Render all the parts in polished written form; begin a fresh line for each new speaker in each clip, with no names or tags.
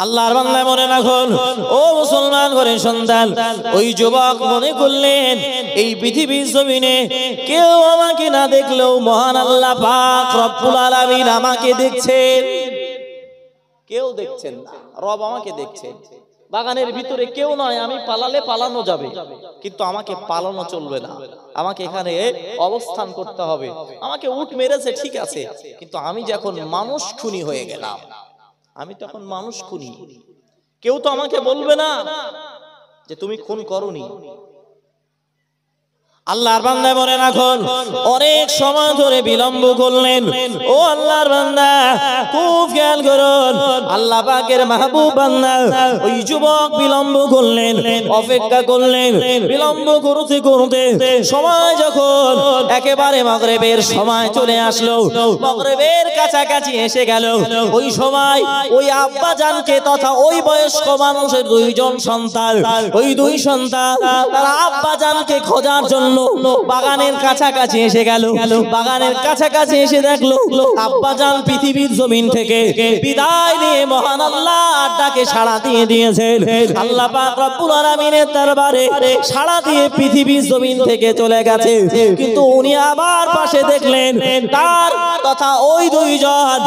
আল্লাহর বান্দা মনে রাখুন, ও মুসলমান ঘরের সন্তান, ওই যুবক মনে করলেন এই পৃথিবীর জমিনে কেউ আমাকে না দেখলেও মহান আল্লাহ পাক রব্বুল আলামিন আমাকে দেখছেন। কেউ দেখছেন না, রব আমাকে দেখছেন। বাগানের ভিতরে কেউ নয়, আমি পালালে পালানো যাবে, কিন্তু আমাকে পালানো চলবে না। আমাকে এখানে অবস্থান করতে হবে। আমাকে উট মেরেছে ঠিক আছে, কিন্তু আমি যখন মানুষ খুনি হয়ে গেলাম, আমি তখন মানুষ খুনি, কেউ তো আমাকে বলবে না যে তুমি খুন করোনি। আল্লাহর বান্দা মনে রাখুন, অনেক সময় ধরে বিলম্ব করলেন। ও আল্লাহর বান্দা, খুব খেয়াল করুন, আল্লাহ পাকের মাহবুব বান্দা ওই যুবক বিলম্ব করলেন, অপেক্ষা করলেন। বিলম্ব করতে করতে সময় যখন একেবারে মাগরিবের সময় চলে আসলো, মাগরিবের কাছাকাছি এসে গেল, ওই সময় ওই আব্বা জানকে তথা ওই বয়স্ক মানুষের দুইজন সন্তান, ওই দুই সন্তান তারা আব্বা জানকে খোঁজার জন্য বাগানের কাছাকাছি এসে গেল। বাগানের কাছাকাছি এসে দেখলো আব্বাজান পৃথিবীর জমিন থেকে বিদায় নিয়ে মহান আল্লাহর ডাকে সাড়া দিয়ে দিয়েছেন। আল্লাহ পাক রব্বুল আলামিনের দরবারে সাড়া দিয়ে পৃথিবীর জমিন থেকে চলে গেছে, কিন্তু উনি আবার পাশে দেখলেন তার তথা ওই দুইজন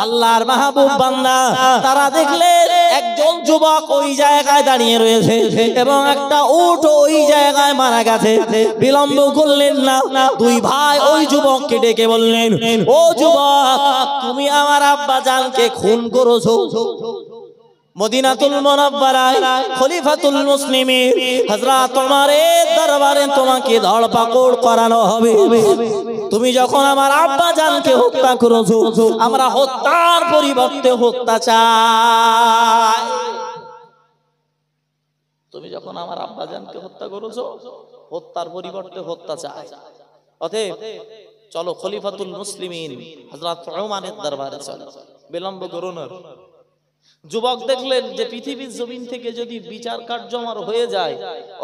আল্লাহর মাহবুব বান্দা, তারা দেখলেন একজন যুবক ওই জায়গায় দাঁড়িয়ে রয়েছে এবং একটা উট ওই জায়গায় মারা গেছে। বিলম্ব করলেন না, দুই ভাই ওই যুবককে ডেকে বললেন, ও যুবক, তুমি আমার আব্বা জানকে খুন করেছো। মদিনাতুল মুনাওয়ারায় খলিফাতুল মুসলিমিন হযরত ওমরের দরবারে তোমাকে ধরপাকড় করানো হবে। তুমি যখন আমার আব্বা জানকে হত্যা করেছো, আমরা হত্যার পরিবর্তে হত্যা চাই। তুমি যখন আমার আব্বা জানকে হত্যা করেছো, হত্যার পরিবর্তে হত্যা চাই। অতএব চলো খলিফাতুল মুসলিমিন হযরত ওমরের দরবারে চলো, বিলম্ব করো না। যুবক দেখলেন যে পৃথিবীর জমিন থেকে যদি বিচার কার্য আমার হয়ে যায়,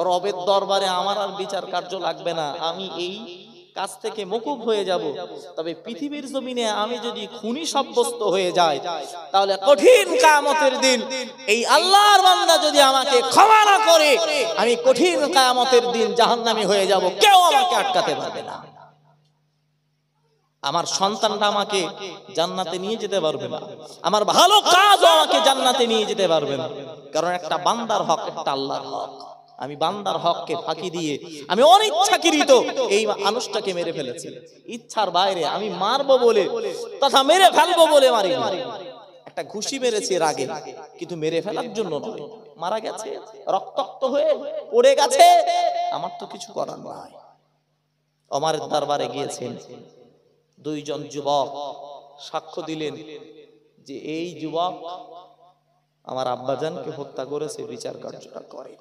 রবের দরবারে আমার আর বিচার কার্য লাগবে না, আমি এই কাজ থেকে মুকুব হয়ে যাব। তবে পৃথিবীর জমিনে আমি যদি খুনি সাব্যস্ত হয়ে যায়, তাহলে কঠিন কিয়ামতের দিন এই আল্লাহর বান্দা যদি আমাকে ক্ষমা না করে, আমি কঠিন কিয়ামতের দিন জাহান্নামী হয়ে যাব, কেউ আমাকে আটকাতে পারবে না। আমার সন্তানটা আমাকে জান্নাতে নিয়ে যেতে পারবে না, আমার ভালো কাজ আমাকে জান্নাতে নিয়ে যেতে পারবে না। কারণ একটা বান্দার হক, একটা আল্লাহর হক। আমি বান্দার হককে ফাঁকি দিয়ে আমি অনিচ্ছাকৃত এই মানুষটাকে মেরে ফেলেছি। ইচ্ছার বাইরে আমি মারবো বলে তথা মেরে ফেলবো বলে মারি। একটা ঘুষি মেরেছি রাগে, কিন্তু মেরে ফেলার জন্য নয়। মারা গেছে, রক্তাক্ত হয়ে পড়ে গেছে, আমার তো কিছু করার নাই। ওমরের দরবারে গিয়েছেন, দুইজন যুবক সাক্ষ্য দিলেন যে এই যুবক আমার আব্বাজানকে হত্যা করেছে, বিচার কার্যটা করে।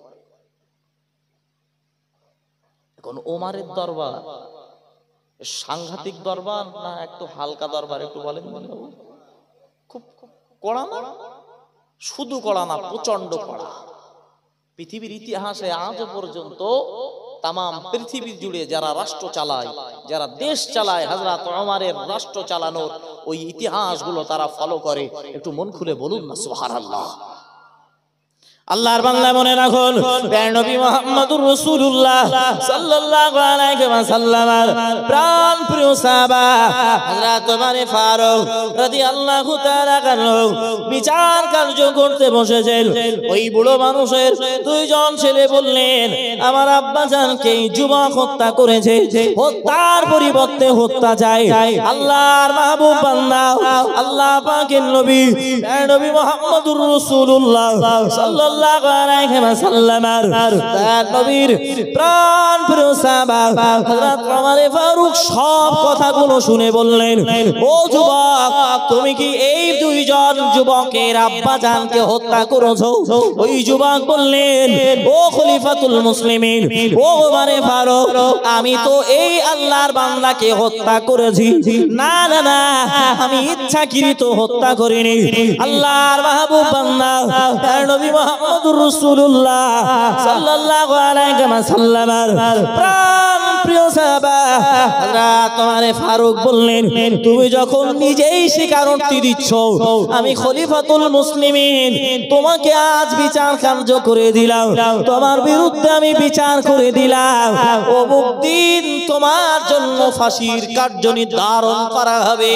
এখন ওমরের দরবার সাংঘাতিক দরবার না একটু হালকা দরবার, একটু বলেন। খুব কড়া না, শুধু কড়া না, প্রচন্ড কড়া। পৃথিবীর ইতিহাসে আজও পর্যন্ত তাম পৃথিবী জুড়ে যারা রাষ্ট্র চালায়, যারা দেশ চালায়, হযরত ওমরের রাষ্ট্র চালানোর ওই ইতিহাসগুলো তারা ফলো করে। একটু মন খুলে বলুন না সুবহানাল্লাহ। আল্লাহর বান্দা মনে রাখুন, নবী মুহাম্মদুর রাসূলুল্লাহ সাল্লাল্লাহু আলাইহি ওয়াসাল্লাম প্রাণ প্রিয় সাহাবা হযরত ওমর ফারুক রাদিয়াল্লাহু তাআলা আনহু বিচার কার্য করতে বসেছেন। ওই বুড়ো মানুষের দুইজন ছেলে বললেন, আমার আব্বা জানকে যুবক হত্যা করেছে, হত্যার পরিবর্তে হত্যা চাই। আল্লাহর মাহবুব বান্দা আল্লাহ পাকের নবী নবী মুহাম্মদুর রাসূলুল্লাহ সাল্লাল্লাহু আলাইহি ওয়াসাল্লামের নবীর প্রাণ প্রিয় সাহাবা হযরত ওমর ফারুক সব কথাগুলো শুনে বললেন, ও যুবক, তুমি কি এই দুইজন যুবকের আব্বা জানকে হত্যা করেছো? ওই যুবক বললেন, ও খলিফাতুল মুসলিমিন, ও ওমর ফারুক, আমি তো এই আল্লাহর বান্দাকে হত্যা করেছি। না না না, আমি ইচ্ছাকৃত হত্যা করিনি। আল্লাহর মাহবুব বান্দা নবী মুহাম্মদুর রাসূলুল্লাহ সাল্লাল্লাহু আলাইহি ওয়াসাল্লামের প্রাণ
প্রিয় সাহাবা হযরত ওমর ফারুক বললেন, তুমি যখন নিজেই স্বীকারোক্তি দিচ্ছ আমি খলিফাতুল মুসলিমিন, তোমাকে আজ বিচার কার্য করে দিলাম, তোমার বিরুদ্ধে আমি বিচার করে দিলাম, অমুক দিন তোমার জন্য ফাঁসির কার্য নির্ধারণ করা হবে।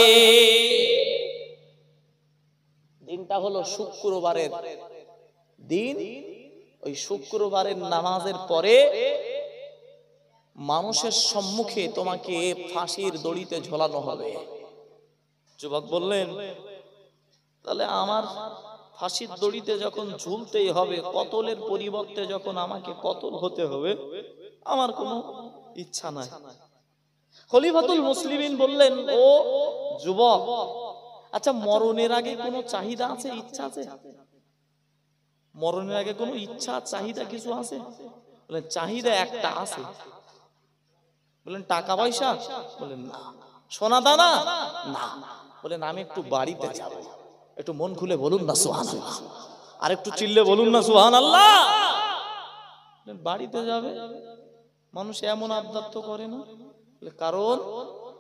দিনটা হলো শুক্রবারের দিন। ওই শুক্রবারের নামাজের পরে মানুষের সম্মুখে তোমাকে ফাঁসির দড়িতে ঝোলানো হবে। যুবক বললেন, তাহলে আমার ফাঁসির দড়িতে যখন ঝুলতেই হবে, কতলের পরিবর্তে যখন আমাকে কতল হতে হবে, আমার কোনো ইচ্ছা নাই। খলিফাতুল মুসলিমিন বললেন, ও যুবক, আচ্ছা মরণের আগে কোনো চাহিদা আছে, ইচ্ছা আছে? মরণের আগে কোনো ইচ্ছা চাহিদা কিছু আছে? বলেন চাহিদা একটা আছে। বলেন টাকা পয়সা? বলেন না। সোনা দানা? না। বলেন আমি একটু বাড়িতে যাব। একটু মন খুলে বলুন না সুবহানাল্লাহ, আর একটু চিল্লে বলুন না সুবহানাল্লাহ। বাড়িতে যাবে, মানুষ এমন আবদার তো করে না। কারণ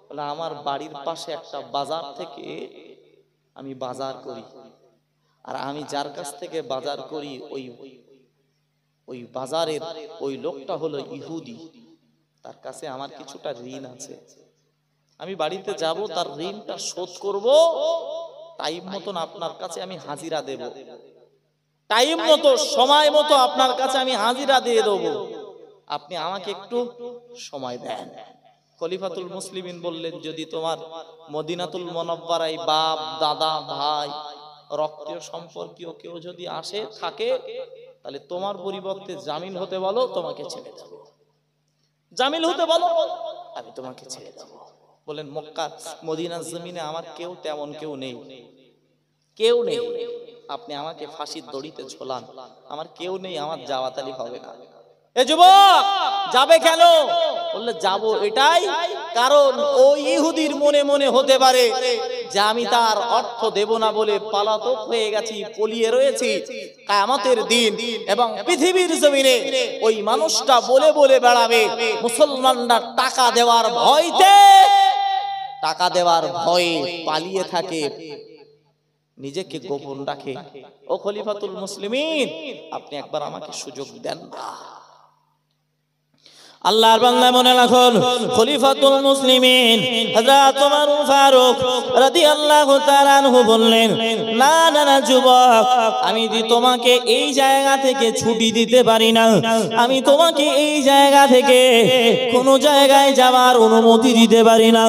বলে আমার বাড়ির পাশে একটা বাজার থেকে আমি বাজার করি, আর আমি যার কাছ থেকে বাজার করি ওই বাজারের ওই লোকটা হলো ইহুদি, তার কাছে আমার কিছুটা ঋণ আছে। আমি বাড়িতে যাব, তার ঋণটা শোধ করব, টাইম মতন আপনার কাছে আমি হাজিরা দেব, টাইম মতো সময় মতো আপনার কাছে আমি হাজিরা দিয়ে দেব, আপনি আমাকে একটু সময় দেন। খলিফাতুল মুসলিমিন বললেন, যদি তোমার মদিনাতুল মুনাওয়ারায় বাপ দাদা ভাই রক্তীয় সম্পর্কীয় কেউ যদি আসে থাকে, তাহলে তোমার পরিবর্তে জামিল হতে বলো, তোমাকে ছেড়ে দেব। জামিল হতে বলো, আমি তোমাকে ছেড়ে দেব। বলেন মক্কা মদিনার জমিনে আমার কেউ তেমন কেউ নেই, কেউ নেই, আপনি আমাকে ফাঁসির দড়িতে ঝোলান, আমার কেউ নেই, আমার যাওয়াতালি হবে না। এ যুবক যাবে কেন? বললে যাবো এটাই কারণ ওই ইহুদির মনে মনে হতে পারে যে আমি তার অর্থ দেব না বলে পলাতক হয়ে গেছি, পলিয়ে রয়েছি, কিয়ামতের দিন এবং পৃথিবীর জমিনে ওই মানুষটা বলে বলে বেড়াবে মুসলমানরা টাকা দেওয়ার ভয়ে পালিয়ে থাকে, নিজেকে গোপন রাখে। ও খলিফাতুল মুসলিমিন, আপনি একবার আমাকে সুযোগ দেন না।
আল্লাহর বান্দা মনে রাখুন, খলিফাতুল মুসলিমিন হযরত ওমর ফারুক রাদিয়াল্লাহু তাআলা আনহু বললেন, না না না যুবক, আমি যদি তোমাকে এই জায়গা থেকে ছুটি দিতে পারি না, আমি তোমাকে এই জায়গা থেকে কোনো জায়গায় যাওয়ার অনুমতি দিতে পারি না,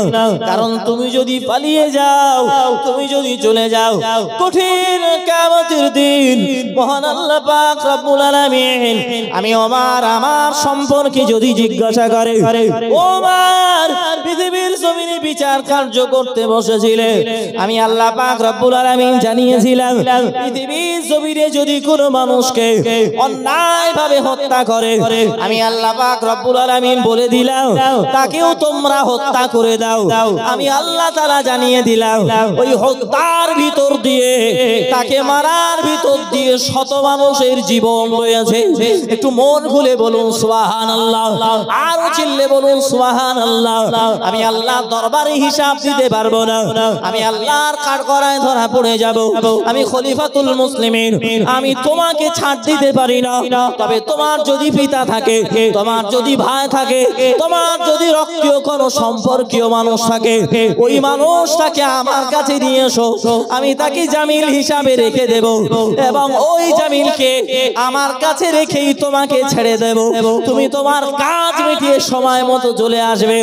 কারণ তুমি যদি পালিয়ে যাও, তুমি যদি চলে যাও, কঠিন কিয়ামতের দিন মহান আল্লাহ পাক রব্বুল আলামিন আমি ওমর আমার সম্পর্কে যদি জিজ্ঞাসা করে, ওমর পৃথিবীর জমিনে বিচার কার্য করতে বসেছিলে, আমি আল্লাহ পাক রব্বুল আলামিন জানিয়েছিলাম পৃথিবীর জমিনে যদি কোনো মানুষকে অন্যায়ভাবে হত্যা করে, আমি আল্লাহ পাক রব্বুল আলামিন বলে দিলাম তাকেও তোমরা হত্যা করে দাও। আমি আল্লাহ তাআলা জানিয়ে দিলাম ওই হত্যার ভিতর দিয়ে, তাকে মারার ভিতর দিয়ে শত মানুষের জীবন রয়েছে। একটু মন খুলে বলুন সুবহানাল্লাহ, আরো চিল্লে বলুন সুবহানাল্লাহ। আমি আল্লাহর দরবারে হিসাব দিতে পারবো না, আমি আল্লাহর কাঠগড়ায় ধরা পড়ে যাব। আমি খলিফাতুল মুসলিমিন, আমি তোমাকে ছাড় দিতে পারি না, তবে তোমার যদি পিতা থাকে, তোমার যদি ভাই থাকে, তোমার যদি রক্তীয় কোনো সম্পর্কীয় মানুষ থাকে, ওই মানুষটাকে আমার কাছে নিয়ে এসো, আমি তাকে জামিল হিসাবে রেখে দেব এবং ওই জামিলকে আমার কাছে রেখেই তোমাকে ছেড়ে দেব। তুমি তোমার কাজ মিটিয়ে সময় মতো চলে আসবে।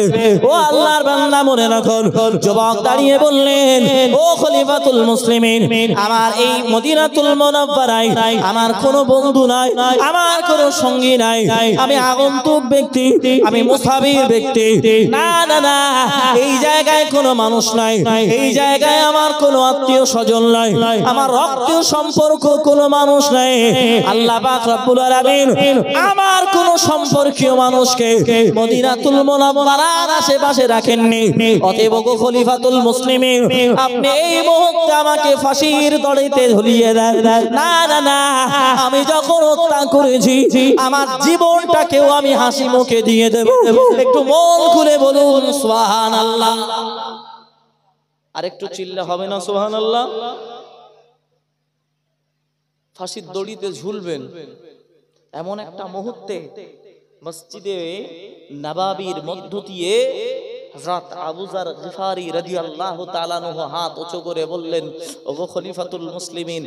ও আল্লাহর বান্দা মনে রাখুন, যুবক দাঁড়িয়ে বললেন, ও খলিফাতুল মুসলিমিন, আমার এই মদিনাতুল মুনাওয়ারায় আমার কোনো বন্ধু নাই, আমার কোনো সঙ্গী নাই, আমি আগন্তুক ব্যক্তি, আমি মুসাফির ব্যক্তি। না না না, এই জায়গায় কোনো মানুষ নাই, এই জায়গায় আমার কোনো আত্মীয় স্বজন নাই, আমার রক্তীয় সম্পর্ক কোনো মানুষ নাই। আল্লাহ পাক রব্বুল আলামিন আমার কোনো সম্পর্কীয় মানুষ মানুষকে মদিনাতুল মুনাওয়ারার আশেপাশে রাখেননি। অতএব গো খলিফাতুল মুসলিমিন, আপনি এই মুহূর্তে আমাকে ফাঁসির দড়িতে ঝুলিয়ে দেন। না না না, আমি যখন হত্যা করেছি আমার জীবনটাকেও আমি হাসি মুখে দিয়ে দেব। একটু মন খুলে বলুন সুবহানাল্লাহ।
আর একটু চিল্লা হবে না সুবহানাল্লাহ? ফাঁসির দড়িতে ঝুলবেন এমন একটা মুহূর্তে মসজিদে নবাবীর মধ্য দিয়ে হযরত আবু যার গিফারি রাদিয়াল্লাহু তাআলা আনহু হাত উঁচু করে বললেন, ওগো খলিফাতুল মুসলিমিন,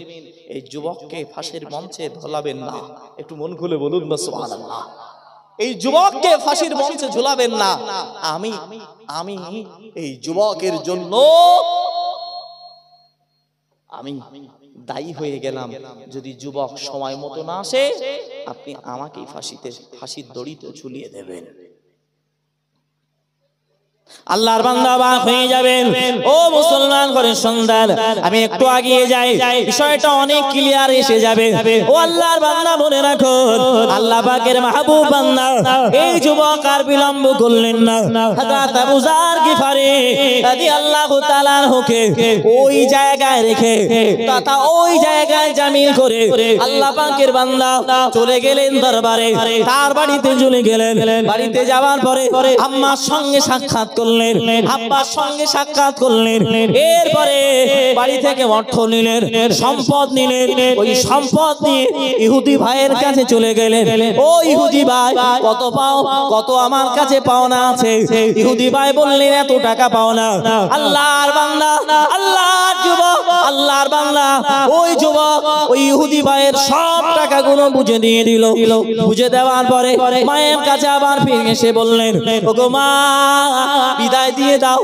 এই যুবককে ফাঁসির মঞ্চে ঝোলাবেন না। একটু মন খুলে বলুন না সুবহানাল্লাহ। এই যুবককে ফাঁসির মঞ্চে ঝোলাবেন না। আমি আমি এই যুবকের জন্য আমি দায়ী হয়ে গেলাম। যদি যুবক সময় মতো না আসে, আপনি আমাকেই ফাঁসির দড়িতে ঝুলিয়ে দেবেন।
আল্লাহর বান্দা অবাক হয়ে যাবেন। ও মুসলমান ঘরের সন্তান, আমি একটু আগিয়ে যাই, বিষয়টা অনেক ক্লিয়ার এসে যাবে। ও আল্লাহর বান্দা মনে রাখো, আল্লাহ পাকের মাহবুব বান্দা এই যুবক আর বিলম্ব করলেন না। হযরত আবু যার গিফারি রাদিয়াল্লাহু তাআলা আনহুকে ওই জায়গায় রেখে তথা ওই জায়গায় জামিন করে আল্লাহ পাকের বান্দা চলে গেলেন দরবারে। তার বাড়িতে চলে গেলেন। বাড়িতে যাওয়ার পরে আম্মার সঙ্গে সাক্ষাৎ করলেন, আব্বার সঙ্গে সাক্ষাৎ করলেন। এরপরে বাড়ি থেকে অর্থ নিলেন, সম্পদ নিলেন। ওই সম্পদ নিয়ে ইহুদি ভাইয়ের কাছে চলে গেলেন। ও ইহুদি ভাই, কত পাও? কত আমার কাছে পাওনা আছে? ইহুদি ভাই বললেন, এত টাকা পাওনা। আল্লাহর বান্দা, আল্লাহর যুবক, আল্লাহর বান্দা ওই যুবক ওই ইহুদি ভাইয়ের সব টাকাগুলো বুঝে দিয়ে দিল। বুঝে দেওয়ার পরে মায়ের কাছে আবার ফিরে এসে বললেন, ওগো মা, বিদায় দিয়ে দাও,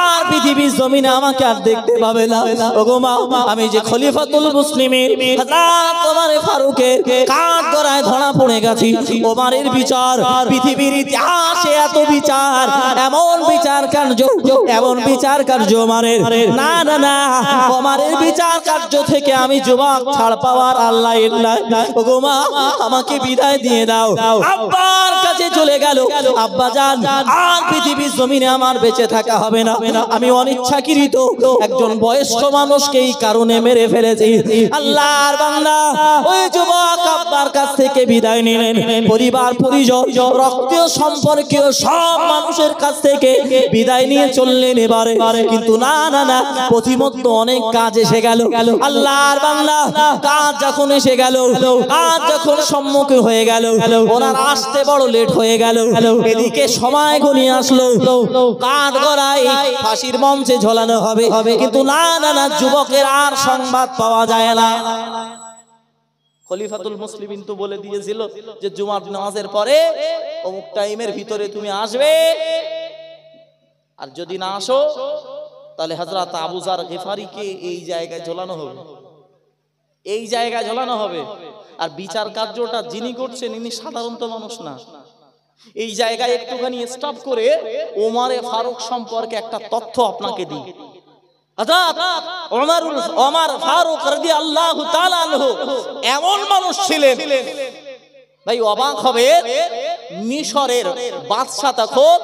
আর পৃথিবীর জমিনে আমাকে আর দেখতে পাবে না। ওগো মা, আমি যে খলিফাতুল মুসলিমিন হযরত ওমর ফারুকের কাঠগড়ায় ধরা পড়ে গেছি। ওমরের বিচার পৃথিবীর ইতিহাসে এত বিচার, এমন বিচার কার্য, এমন বিচার কার্য ওমরের। না না না, ওমরের বিচার কার্য থেকে আমি যুবক ছাড় পাওয়ার আল্লাহ ইল্লাহ। ওগো মা, আমাকে বিদায় দিয়ে দাও। আব্বার কাছে চলে গেল। আব্বা জান, আর পৃথিবীর জমিনে আমার বেঁচে থাকা হবে না। আমি অনিচ্ছাকৃত একজন বয়স্ক মানুষকে এই কারণে মেরে ফেলেছি। আল্লাহর বান্দা ওই যুবক আব্বার কাছ থেকে বিদায় নিলেন। পরিবার পরিজন, রক্তীয় সম্পর্কীয় সব মানুষের কাছ থেকে বিদায় নিয়ে চললেন এবারে। কিন্তু না না না, প্রতিমধ্যে অনেক কাজ এসে গেল। আল্লাহর বান্দা কাজ যখন এসে গেল, কাজ যখন সম্মুখীন হয়ে গেল, ওনার আসতে বড় লেট হয়ে গেল। এদিকে সময় ঘনিয়ে আসলো, কাঠগড়ায় ফাঁসির মঞ্চে ঝোলানো হবে। কিন্তু না না না, যুবকের আর সংবাদ পাওয়া যায় না।
খলিফাতুল মুসলিমিন তো বলে দিয়েছিল যে জুমার নামাজের পরে অমুক টাইমের ভিতরে তুমি আসবে, আর যদি না আসো তাহলে হযরত আবু যার গিফারিকে এই জায়গায় ঝোলানো হবে, এই জায়গায় ঝোলানো হবে। আর বিচার কার্যটা যিনি করছেন ইনি সাধারণত মানুষ না। এই জায়গায় একটুখানি স্টপ করে ওমরে ফারুক সম্পর্কে একটা তথ্য আপনাকে দিই। ওমর ফারুক রাদিয়াল্লাহু তাআলা আনহু এমন মানুষ ছিলেন, ভাই অবাক হবে, মিশরের বাদশা তখন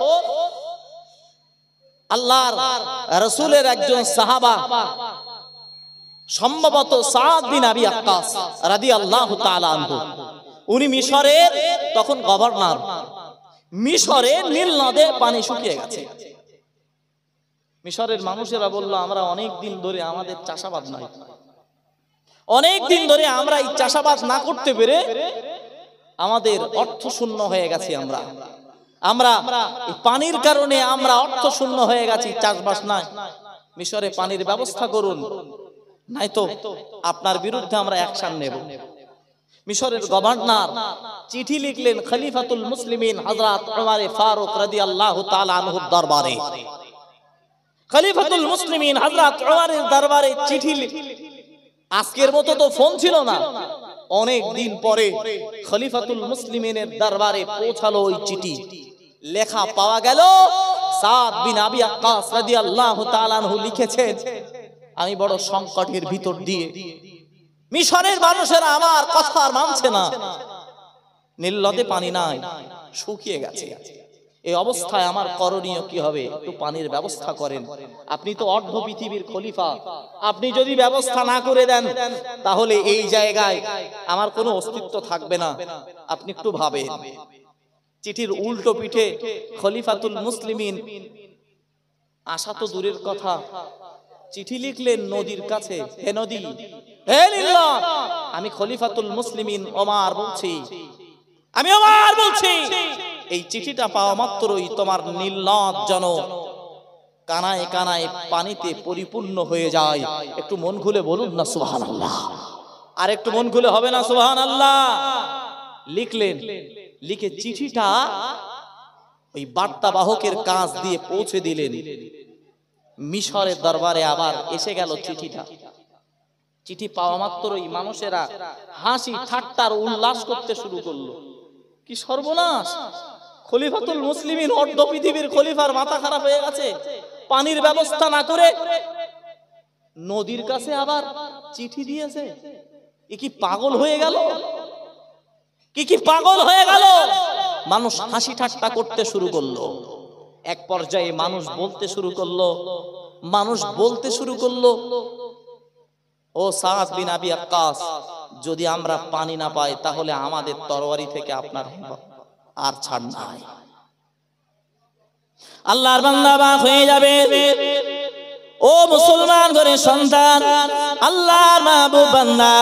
আল্লাহর রাসূলের একজন সাহাবা, সম্ভবত সাদ বিন আবি আক্কাস রাদিয়াল্লাহু তাআলা আনহু। উনি মিশরের তখন গভর্নর। মিশরে নীল নদে পানি শুকিয়ে গেছে। মিশরের মানুষেরা বলল, আমরা অনেক দিন ধরে আমাদের চাষাবাদ নাই, অনেক দিন ধরে আমরা এই চাষাবাদ না করতে পেরে আমাদের অর্থ শূন্য হয়ে গেছি। আমরা পানির কারণে আমরা অর্থ শূন্য হয়ে গেছি, চাষবাস নাই। মিশরে পানির ব্যবস্থা করুন, নাই তো আপনার বিরুদ্ধে আমরা অ্যাকশন নেব। মিশরের গভর্নর চিঠি লিখলেন খলিফাতুল মুসলিমিন হযরত ওমর ফারুক রাদিয়াল্লাহু তাআলা আনহুর দরবারে। খলিফাতুল মুসলিমিন হযরত ওমরের দরবারে চিঠি, আজকের মতো তো ফোন ছিল না, অনেক দিন পরে খলিফাতুল মুসলিমিনের দরবারে পৌঁছালো ওই চিঠি। লেখা পাওয়া গেল, সাদ বিন আবি আক্কাস রাদিয়াল্লাহু তাআলা আনহু লিখেছেন, আমি বড় সংকটের ভিতর দিয়ে, মিশরের মানুষেরা আমার কথা আর মানছে না, নীল নদে পানি নাই, শুকিয়ে গেছে। এই অবস্থায় আমার করণীয় কি হবে? একটু পানির ব্যবস্থা করেন। আপনি তো অর্ধ পৃথিবীর খলিফা, আপনি যদি ব্যবস্থা না করে দেন তাহলে এই জায়গায় আমার কোনো অস্তিত্ব থাকবে না। আপনি একটু ভাবেন, চিঠির উল্টো পিঠে খলিফাতুল মুসলিমিন আশা তো দূরের কথা, চিঠি লিখলেন নদীর কাছে, হে নদী, হে নীল, আমি খলিফাতুল মুসলিমিন ওমর বলছি, আমি ওমর বলছি, এই চিঠিটা পাওয়া মাত্রই তোমার নীল নদ যেন কানায় কানায় পানিতে পরিপূর্ণ হয়ে যায়। একটু মন খুলে বলুন না সুবহানাল্লাহ। আর একটু মন খুলে হবে না সুবহানাল্লাহ? লিখলেন, লিখে চিঠিটা ওই বার্তাবাহকের কাছ দিয়ে পৌঁছে দিলেন। মিশরের দরবারে আবার এসে গেল চিঠিটা। চিঠি পাওয়া মাত্রই মানুষেরা হাসি ঠাট্টার উল্লাস করতে শুরু করলো। কি সর্বনাশ! খলিফাতুল মুসলিমিন অর্ধ পৃথিবীর খলিফার মাথা খারাপ হয়ে গেছে, পানির ব্যবস্থা না করে নদীর কাছে আবার চিঠি দিয়েছে। এ কি পাগল হয়ে গেল? কি পাগল হয়ে গেল? মানুষ হাসি ঠাট্টা করতে শুরু করলো। এক পর্যায়ে মানুষ বলতে শুরু করলো, ও সাদ বিন আবি আক্কাস, যদি আমরা পানি না পাই তাহলে আমাদের তরবারি থেকে আপনার আর ছাড় নাই।
আল্লাহর বান্দা বাক হয়ে যাবে। ও মুসলমান ঘরের সন্তান, আল্লাহর মাহবুব বান্দা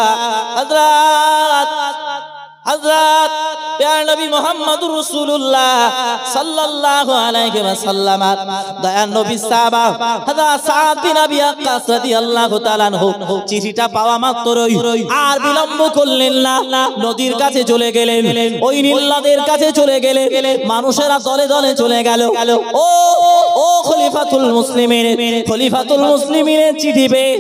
হযরত প্যার নবী মুহাম্মদুর রাসূলুল্লাহ সাল্লাল্লাহু আলাইহি ওয়াসাল্লাম দয়ার নবী সাহাবা হযরত সাদ বিন আবি ওয়াক্কাস রাদিয়াল্লাহু তাআলা আনহু চিঠিটা পাওয়া মাত্রই আর বিলম্ব করলেন না, নদীর কাছে চলে গেলেন। ওই নীল নদের কাছে চলে গেলেন। মানুষেরা দলে দলে চলে গেল। ও খলিফাতুল মুসলিমিনের চিঠি পেয়ে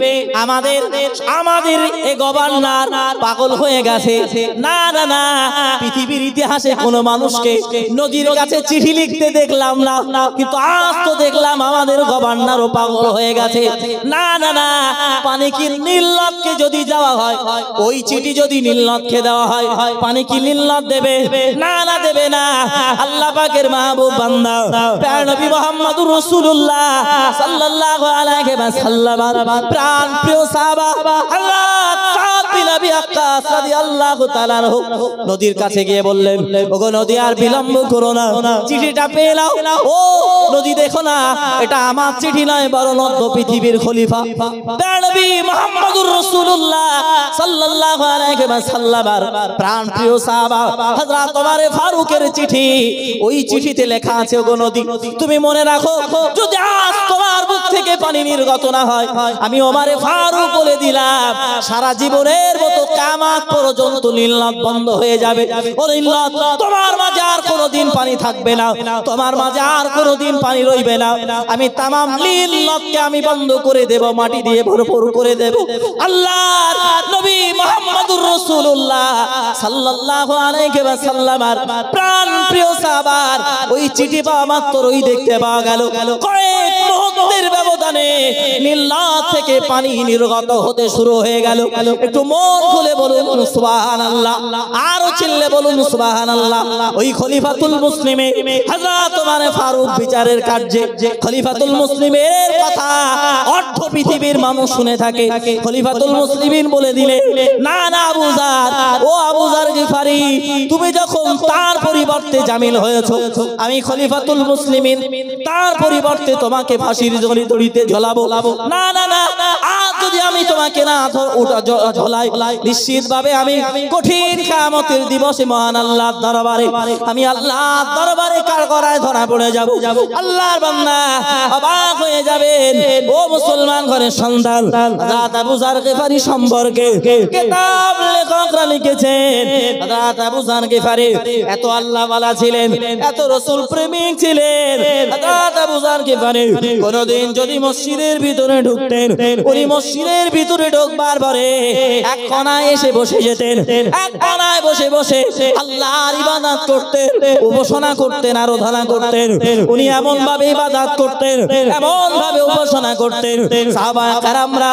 আমাদের এই গভর্নর পাগল হয়ে গেছে। না না না, পৃথিবীর ইতিহাসে কোনো মানুষকে নদীর কাছে চিঠি লিখতে দেখলাম না, কিন্তু আজ তো দেখলাম আমাদের গভর্নরও পাগল হয়ে গেছে। না না না, পানি কি নীল নদকে যদি যাওয়া হয়, ওই চিঠি যদি নীল নদকে দেওয়া হয়, পানি কি নীল নদ দেবে? না না, দেবে না। আল্লাহ পাকের মাহবুব বান্দা প্যার নবী মুহাম্মদুর রাসূলুল্লাহ সাল্লাল্লাহু আলাইহি ওয়াসাল্লাম প্রাণ প্রিয় সাহাবা হযরত সাদ বিন আবি ওয়াক্কাস রাদিয়াল্লাহু তাআলা আনহু নদীর কাছে গিয়ে বললেন, ওগো নদী, আর বিলম্ব করো না, চিঠিটা পেয়ে নাও। ও নদী, দেখো না, এটা আমার চিঠি নয়, বরং অর্ধ পৃথিবীর খলিফা প্যার নবী মুহাম্মদুর রাসূলুল্লাহ সাল্লাল্লাহু আলাইহি ওয়াসাল্লামের প্রাণ প্রিয় সাহাবা হযরত ওমর ফারুকের চিঠি। ওই চিঠিতে লেখা আছে, ওগো নদী, তুমি মনে রাখো, যদি আজ তোমার বুক থেকে পানি নির্গত না হয়, আমি ওমর ফারুক বলে দিলাম, সারা জীবনের মতো কিয়ামত পর্যন্ত নীল নদ বন্ধ হয়ে যাবে। ও নীল নদ, তোমার মাঝে আর কোনোদিন পানি থাকবে না, তোমার মাঝে আর কোনোদিন পানি রইবে না। আমি তামাম নীল নদকে আমি বন্ধ করে দেব, মাটি দিয়ে ভরপুর করে দেব। আল্লাহর নবী মুহাম্মদুর রাসূলুল্লাহ সাল্লাল্লাহু আলাইহি ওয়াসাল্লামের প্রাণ প্রিয় সাহাবার ওই চিঠি পাওয়া মাত্রই দেখতে পাওয়া গেল কয়েক মুহূর্তের ব্যবধানে নীল নদ থেকে পানি নির্গত হতে শুরু হয়ে গেল। একটু মন খুলে বলুন সুবহানাল্লাহ, আরো চিল্লে বলুন সুবহানাল্লাহ। ওই খলিফাতুল মুসলিমিন হযরত ওমর ফারুক বিচারের কার্যে খলিফাতুল মুসলিমের কথা অর্ধ পৃথিবীর মানুষ শুনে থাকে। খলিফাতুল মুসলিমিন বলে দিলে, না না আবু যার, ও আবু যার গিফারি, তুমি যখন তার পরিবর্তে জামিল হয়েছো, আমি খলিফাতুল মুসলিমিন তার পরিবর্তে তোমাকে ফাঁসির দড়িতে ঝোলাবো। না না না, আজ যদি আমি তোমাকে না ঝোলাই, নিশ্চিতভাবে আমি কঠিন কিয়ামতের দিবসে মহান আল্লাহর দরবারে, আমি আল্লাহর দরবারে কাঠগড়ায় ধরা পড়ে যাব। আল্লাহর বান্দা অবাক হয়ে যাবেন। ও মুসলমান ঘরের সন্তান, হযরত আবু যার গিফারি সম্পর্কে কিতাব লেখকরা লিখেছেন, হযরত আবু যার গিফারি এত আল্লাহওয়ালা ছিলেন, এত রাসূল প্রেমিক ছিলেন। হযরত আবু যার গিফারি কোনদিন যদি মসজিদের ভিতরে ঢুকতেন, উনি মসজিদের ভিতরে ঢোকবার পরে এক কোণায় এসে বসে যেতেন, এক কোণায় বসে বসে আল্লাহর ইবাদত করতেন, উপাসনা করতেন, আরাধনা করতেন। উনি এমন ভাবে ইবাদত করতেন, এমন ভাবে উপাসনা করতেন, সাহাবা কেরামরা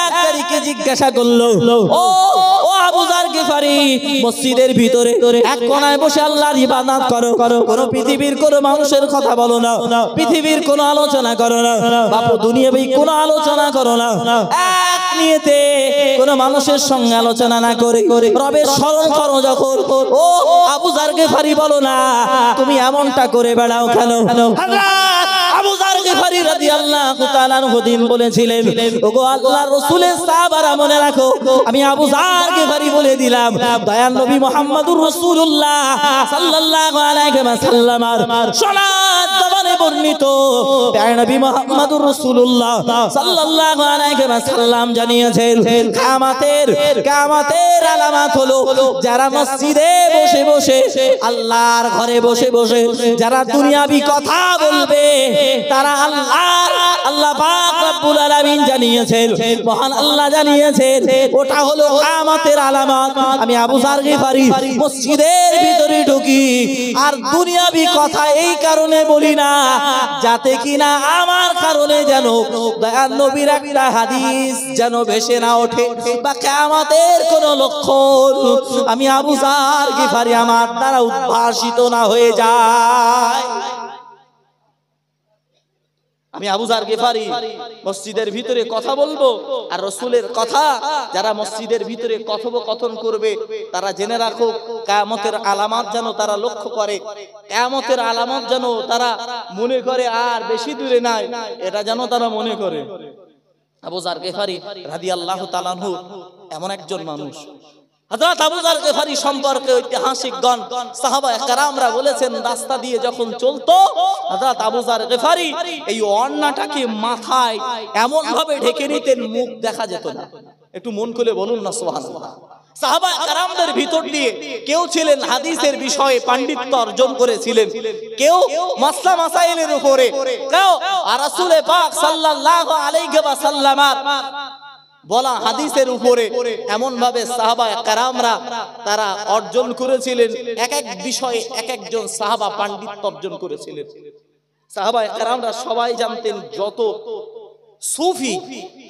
এক তারিখে জিজ্ঞাসা করলো, ও আবু যার গিফারি, মসজিদের ভিতরে এক কোণায় বসে আল্লাহর ইবাদত করো, কোন পৃথিবীর কোন মানুষের কথা বলো না, পৃথিবীর কোন আলোচনা করো না, বাপু দুনিয়াবি কোন আলোচনা করো না, এক নিয়তে কোন মানুষের সঙ্গে আলোচনা না করে রবের স্মরণ করো। যখন ও আবু যার গিফারি বলো না তুমি এমনটা করে বেড়াও কেন? হযরত আবু যার গিফারি রাদিয়াল্লাহু তাআলা আনহু দিন বলেছিলেন, ওগো আল্লাহর রাসূলের সাহাবারা মনে রাখো, আমি আবু যার গিফারি বলে দিলাম দয়াল নবী মুহাম্মদুর রাসূলুল্লাহ সাল্লাল্লাহু আলাইহি ওয়াসাল্লাম সনাত জবানে বর্ণিত প্যারা নবী মুহাম্মদুর রাসূলুল্লাহ সাল্লাল্লাহু আলাইহি ওয়াসাল্লাম জানিয়েছেন, কিয়ামতের আলামত হলো যারা মসজিদে বসে বসে আল্লাহর ঘরে বসে বসে যারা দুনিয়াবি কথা বলবে তারা আল্লাহ পাক রব্বুল আলামিন জানিয়েছেন, মহান আল্লাহ জানিয়েছেন ওটা হলো কিয়ামতের আলামত। আমি আবু যার গিফারি মসজিদের ভিতরে ঢুকি আর দুনিয়াবি কথা এই কারণে বলি না যাতে কিনা আমার কারণে যেন দয়ার নবীর একটা হাদিস যেন ভেসে না ওঠে বা কিয়ামতের কোন লক্ষণ আমি আবু যার গিফারি আমার দ্বারা উদ্ভাসিত না হয়ে যায়। আমি আবু যার গিফারি মসজিদের ভিতরে কথা বলবো আর রাসূলের কথা যারা মসজিদের ভিতরে কথোপকথন করবে তারা জেনে রাখো কিয়ামতের আলামত যেন তারা লক্ষ্য করে, কিয়ামতের আলামত যেন তারা মনে করে আর বেশি দূরে নাই, এটা যেন তারা মনে করে। আবু যার গিফারি রাদিয়াল্লাহু তাআলা আনহু এমন একজন মানুষ, হযরত আবু যার গিফারি সম্পর্কে ঐতিহাসিকগণ সাহাবায়ে কেরামরা বলেছেন রাস্তা দিয়ে যখন চলতো হযরত আবু যার গিফারি এই ওড়নাটাকে মাথায় এমন ভাবে ঢেকে নিতেন মুখ দেখা যেত না। একটু মন খুলে বলুন না সুবহানাল্লাহ। সাহাবায়ে কেরামদের ভিতর দিয়ে কেউ ছিলেন হাদিসের বিষয়ে পাণ্ডিত্য অর্জন করেছিলেন, কেউ মাসলা মাসাইলের উপরে, কেউ রাসূল পাক সাল্লাল্লাহু আলাইহি ওয়াসাল্লাম বলা হাদিসের উপরে এমন ভাবে সাহাবায়ে কেরামরা তারা অর্জন করেছিলেন। এক এক বিষয়ে এক একজন সাহাবা পাণ্ডিত্য অর্জন করেছিলেন। সাহাবায়ে কেরামরা সবাই জানতেন যত সুফি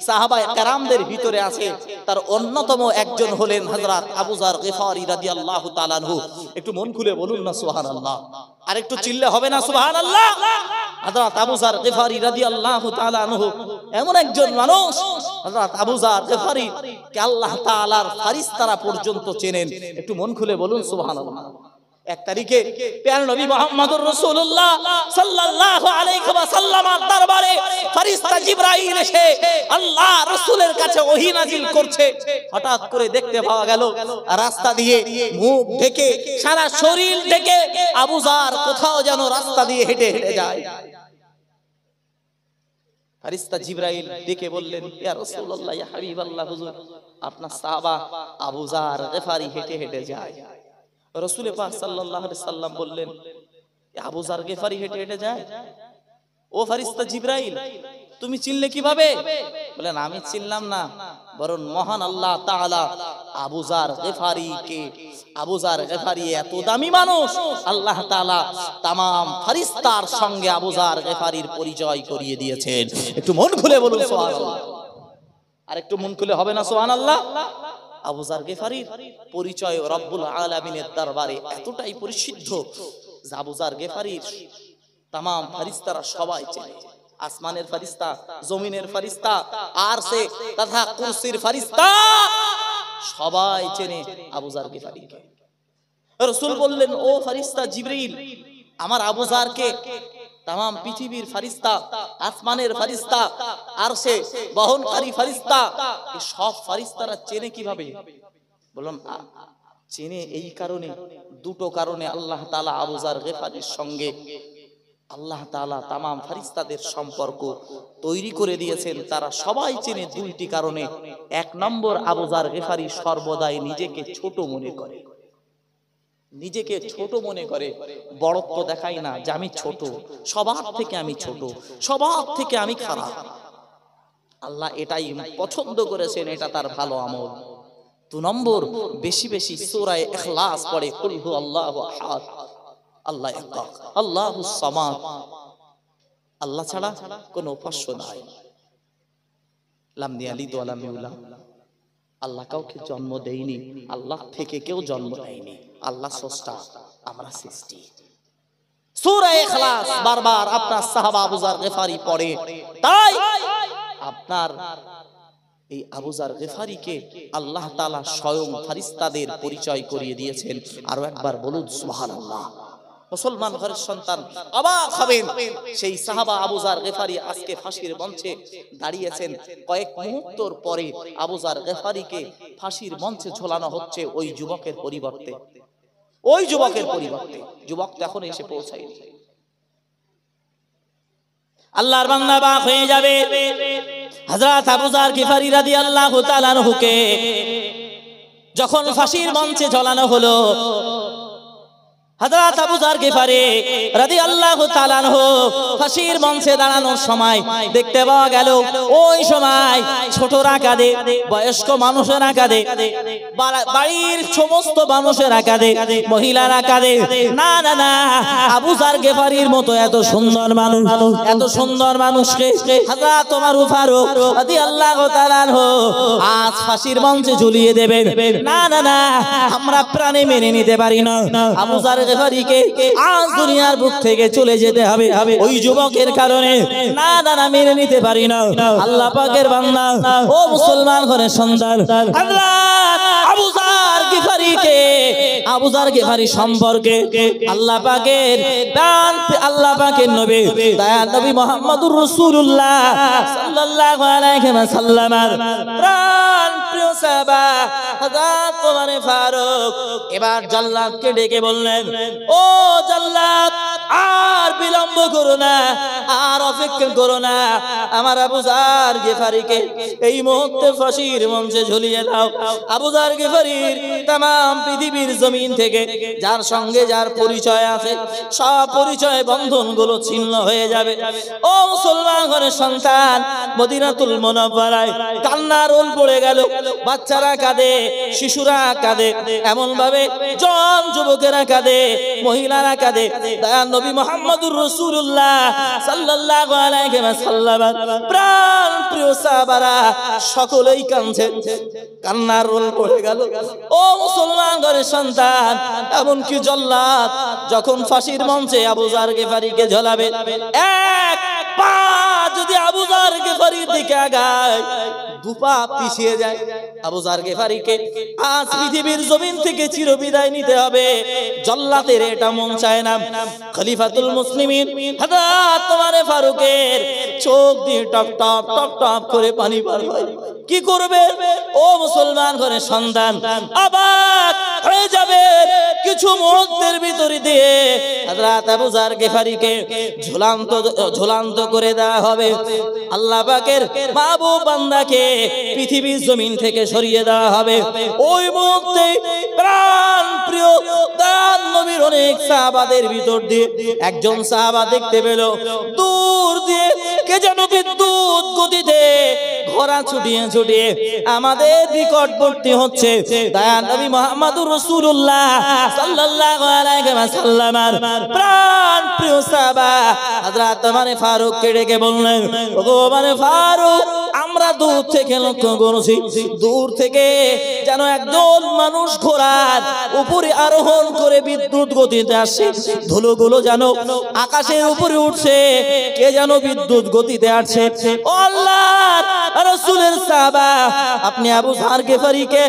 সাহাবায়ে কেরামদের ভিতরে আছে তার অন্যতম একজন হলেন হযরত আবু যার গিফারি রাদিয়াল্লাহু তাআলা আনহু। একটু মন খুলে বলুন না সুবহানাল্লাহ, আর একটু চিল্লে হবে না সুবহানাল্লাহ। হযরত আবু যার গিফারি রাদিয়াল্লাহু তাআলা আনহু এমন একজন মানুষ, হযরত আবু যার গিফারি কে আল্লাহ তাআলার ফেরেশতারা পর্যন্ত চেনেন। একটু মন খুলে বলুন সুবহানাল্লাহ। এক তারিখে প্যারা নবী মুহাম্মদুর রাসূলুল্লাহ সাল্লাল্লাহু আলাইহি ওয়াসাল্লামের দরবারে ফেরেশতা জিবরাইল এসে আল্লাহ রাসূলের কাছে ওহী নাজিল করছে। হঠাৎ করে দেখতে পাওয়া গেল রাস্তা দিয়ে মুখ ঢেকে সারা শরীর ঢেকে আবু যার কোথাও যেন রাস্তা দিয়ে হেঁটে হেঁটে যায়। ফেরেশতা জিবরাইল ডেকে বললেন, ইয়া রাসূলুল্লাহ, ইয়া হাবিবাল্লাহ, হুজুর আপনার সাহাবা আবু যার গিফারি হেঁটে হেঁটে যায়। রাসূল পাক সাল্লাল্লাহু আলাইহি সাল্লাম বললেন, আবু যার গিফারি হেঁটে হেঁটে যায়? ও ফেরেশতা জিবরাইল তুমি চিনলে কিভাবে? বলেন আমি চিনলাম না, বরং মহান আল্লাহ তাআলা আবু যার গিফারিকে, আবু যার গিফারি এত দামি মানুষ, আল্লাহ তাআলা तमाम ফেরেশতার সঙ্গে আবু যার গিফারির পরিচয় করিয়ে দিয়েছেন। একটু মন খুলে বলুন সুবহানাল্লাহ। আর একটু মন খুলে হবে না সুবহানাল্লাহ। আবু যার গিফারির পরিচয় রব্বুল আলামিনের দরবারে এতটাই পরিশুদ্ধ যে আবু যার গিফারির तमाम ফেরেশতারা সবাই চেনে। আসমানের ফেরেশতা, জমিনের ফেরেশতা, আরশে তথা কুরসির ফেরেশতা সবাই চেনে আবু যার গিফারিকে। রাসূল বললেন, ও ফেরেশতা জিবরিল, আমার আবু যারকে तमाम পৃথিবীর ফেরেশতা, আসমানের ফেরেশতা, আরশে বহনকারী ফেরেশতা এই সব ফেরেশতারা চেনে কিভাবে? বললাম চেনে এই কারণে, দুটো কারণে। আল্লাহ তাআলা আবু যার গিফারির সঙ্গে আল্লাহ তাআলা तमाम ফেরেশতাদের সম্পর্ক তৈরি করে দিয়েছেন, তারা সবাই চেনে দুইটি কারণে। এক নম্বর, আবু যার গিফারি সর্বদাই নিজেকে ছোট মনে করে, নিজেকে ছোট মনে করে, বড়ত্ব দেখায় না যে আমি ছোট, সবার থেকে আমি ছোট, সবার থেকে আমি খারাপ। আল্লাহ এটাই পছন্দ করেছেন, এটা তার ভালো আমল। দু নম্বর, বেশি বেশি সূরা ইখলাস পড়ে, কুল হু আল্লাহু আহাদ, আল্লাহ একক, আল্লাহুস সামাদ, আল্লাহ ছাড়া কোনো উপাস্য নাই, লাম ইয়ালিদ ওয়া লাম ইউলাদ
আল্লাহ কাউকে জন্ম দেয়নি, আল্লাহ থেকে কেউ জন্ম নেয়নি, আল্লাহ স্রষ্টা, আমরা সৃষ্টি। সূরা ইখলাস বারবার আপনার সাহাবা আবু যার গিফারি পড়ে, তাই আপনার এই আবু যার গিফারিকে আল্লাহ তাআলা স্বয়ং ফেরেশতাদের পরিচয় করিয়ে দিয়েছেন। আরো একবার বলুন সুবহানাল্লাহ। মুসলমান ঘরের সন্তান অবাক হবেন, সেই সাহাবা আবু যার গিফারি আজকে ফাঁসির মঞ্চে দাঁড়িয়েছেন। কয়েক মুহূর্তের পরে আবু যার গিফারিকে ফাঁসির মঞ্চে ঝোলানো হচ্ছে ওই যুবকের পরিবর্তে, ওই যুবকের পরিবর্তে। যুবক তখন এসে পৌঁছায়নি।
আল্লাহর বান্দা বাক হয়ে যাবে। হযরত আবু যার গিফারি রাদিয়াল্লাহু তাআলা আনহুকে যখন ফাঁসির মঞ্চে ঝোলানো হলো, হযরত আবু যার গিফারি রাদিয়াল্লাহু তাআলা আনহু ফাঁসির মঞ্চে দাঁড়ানোর সময় দেখতে পাওয়া গেল ওই সময় ছোটরা কাঁদে, বয়স্ক মানুষেরা কাঁদে, বাড়ির সমস্ত মানুষেরা কাঁদে, মহিলারা কাঁদে। না না না, আবু যার গিফারির মতো এত সুন্দর মানুষ, এত সুন্দর মানুষকে হযরত ওমর ফারুক রাদিয়াল্লাহু তাআলা আনহু আজ ফাঁসির মঞ্চে ঝুলিয়ে দেবেন। না না না, আমরা প্রাণে মেনে নিতে পারি না। আবু যার গিফারিকে আজ দুনিয়ার বুক থেকে চলে যেতে হবে ওই যুবকের কারণে। না না না, মেনে নিতে পারি না। আল্লাহ পাকের বান্দা ও মুসলমান ঘরের সন্তান, হযরত আবু যার গিফারিকে, আবু যার গিফারি সম্পর্কে আল্লাহ পাকের দান, আল্লাহ পাকের নবী দয়াল নবী মুহাম্মদুর রাসূলুল্লাহ সাল্লাল্লাহু আলাইহি ওয়াসাল্লামের প্রাণ প্রিয় সাহাবা হযরত ওমর ফারুক এবার জাল্লাদকে ডেকে বললেন, ও জাল্লাদ, আর বিলম্ব করো না, আর অপেক্ষা করো না, আমার আবু যার গিফারিকে এই মুহূর্তে ফাঁসির মঞ্চে ঝুলিয়ে দাও। আবু যার গিফারির तमाम পৃথিবীর জমিন থেকে যার সঙ্গে যার পরিচয় আছে সব পরিচয় বন্ধনগুলো ছিন্ন হয়ে যাবে। ও মুসলমান ঘরের সন্তান, মদিনাতুল মুনাওয়ারায় কান্নার রোল পড়ে গেল। বাচ্চারা কাঁদে, শিশুরা কাঁদে, এমন ভাবে জন যুবকেরা কাঁদে, মহিলারা কাঁদে। দয়াল নবী মুহাম্মদুর রাসূলুল্লাহ সাল্লাল্লাহু আলাইহি ওয়াসাল্লাম প্রাণ প্রিয় সাহাবারা সকলেই কাঁদছে, কান্নার রোল পড়ে গেল। ও মুসলমান ঘরের সন্তান, এমনকি জল্লাদ যখন ফাঁসির মঞ্চে আবু যার গিফারিকে ঝোলাবে, এক পা যদি আবু যার গিফারির দিকে আগায়, দুপা পিছিয়ে যায়। আবু যার গিফারিকে আজ পৃথিবীর জমিন থেকে চিরবিদায় নিতে হবে। জল্লাদের এটা মন চায় না। খলিফাতুল মুসলিমিন হযরত ওমর ফারুকের চোখ দিয়ে টপ টপ টপ টপ করে পানি বের হয়। কি করবে ও মুসলমান ঘরের সন্তান? অবাক হয়ে যাবে। কিছু মুহূর্তের ভিতর দিয়ে হযরত আবু যার গিফারিকে ঝুলান্ত করে দেওয়া হবে। আল্লাহ পাকের মাহবুব বান্দাকে পৃথিবীর জমিন থেকে সরিয়ে দেওয়া হবে। ওই মুহূর্তে প্রাণ প্রিয় দান নবীর অনেক সাহাবাদের ভিতর দিয়ে একজন সাহাবা দেখতে পেল দূর দিয়ে কে যেন বিদ্যুৎ গতিতে ঘোড়া ছুটিয়ে ছুটিয়ে আমাদের নিকটবর্তী হচ্ছে। দয়াল নবী মুহাম্মদুর রাসূলুল্লাহ সাল্লাল্লাহু আলাইহি ওয়াসাল্লামের প্রাণ প্রিয় সাহাবা হযরত ওমর ফারুককে ডেকে বললেন, ওগো ওমর ফারুক, আমরা দূর থেকে লক্ষ্য করছি, দূর থেকে যেন একদল মানুষ ঘোড়ার উপরে আরোহণ করে বিদ্যুৎ গতিতে আসছে। ধুলোগুলো যেন আকাশের উপরে উঠছে, কে যেন বিদ্যুৎ গতিতে আসছে। ও আল্লাহর রাসূলের সাহাবা, আপনি আবু যার গিফারিকে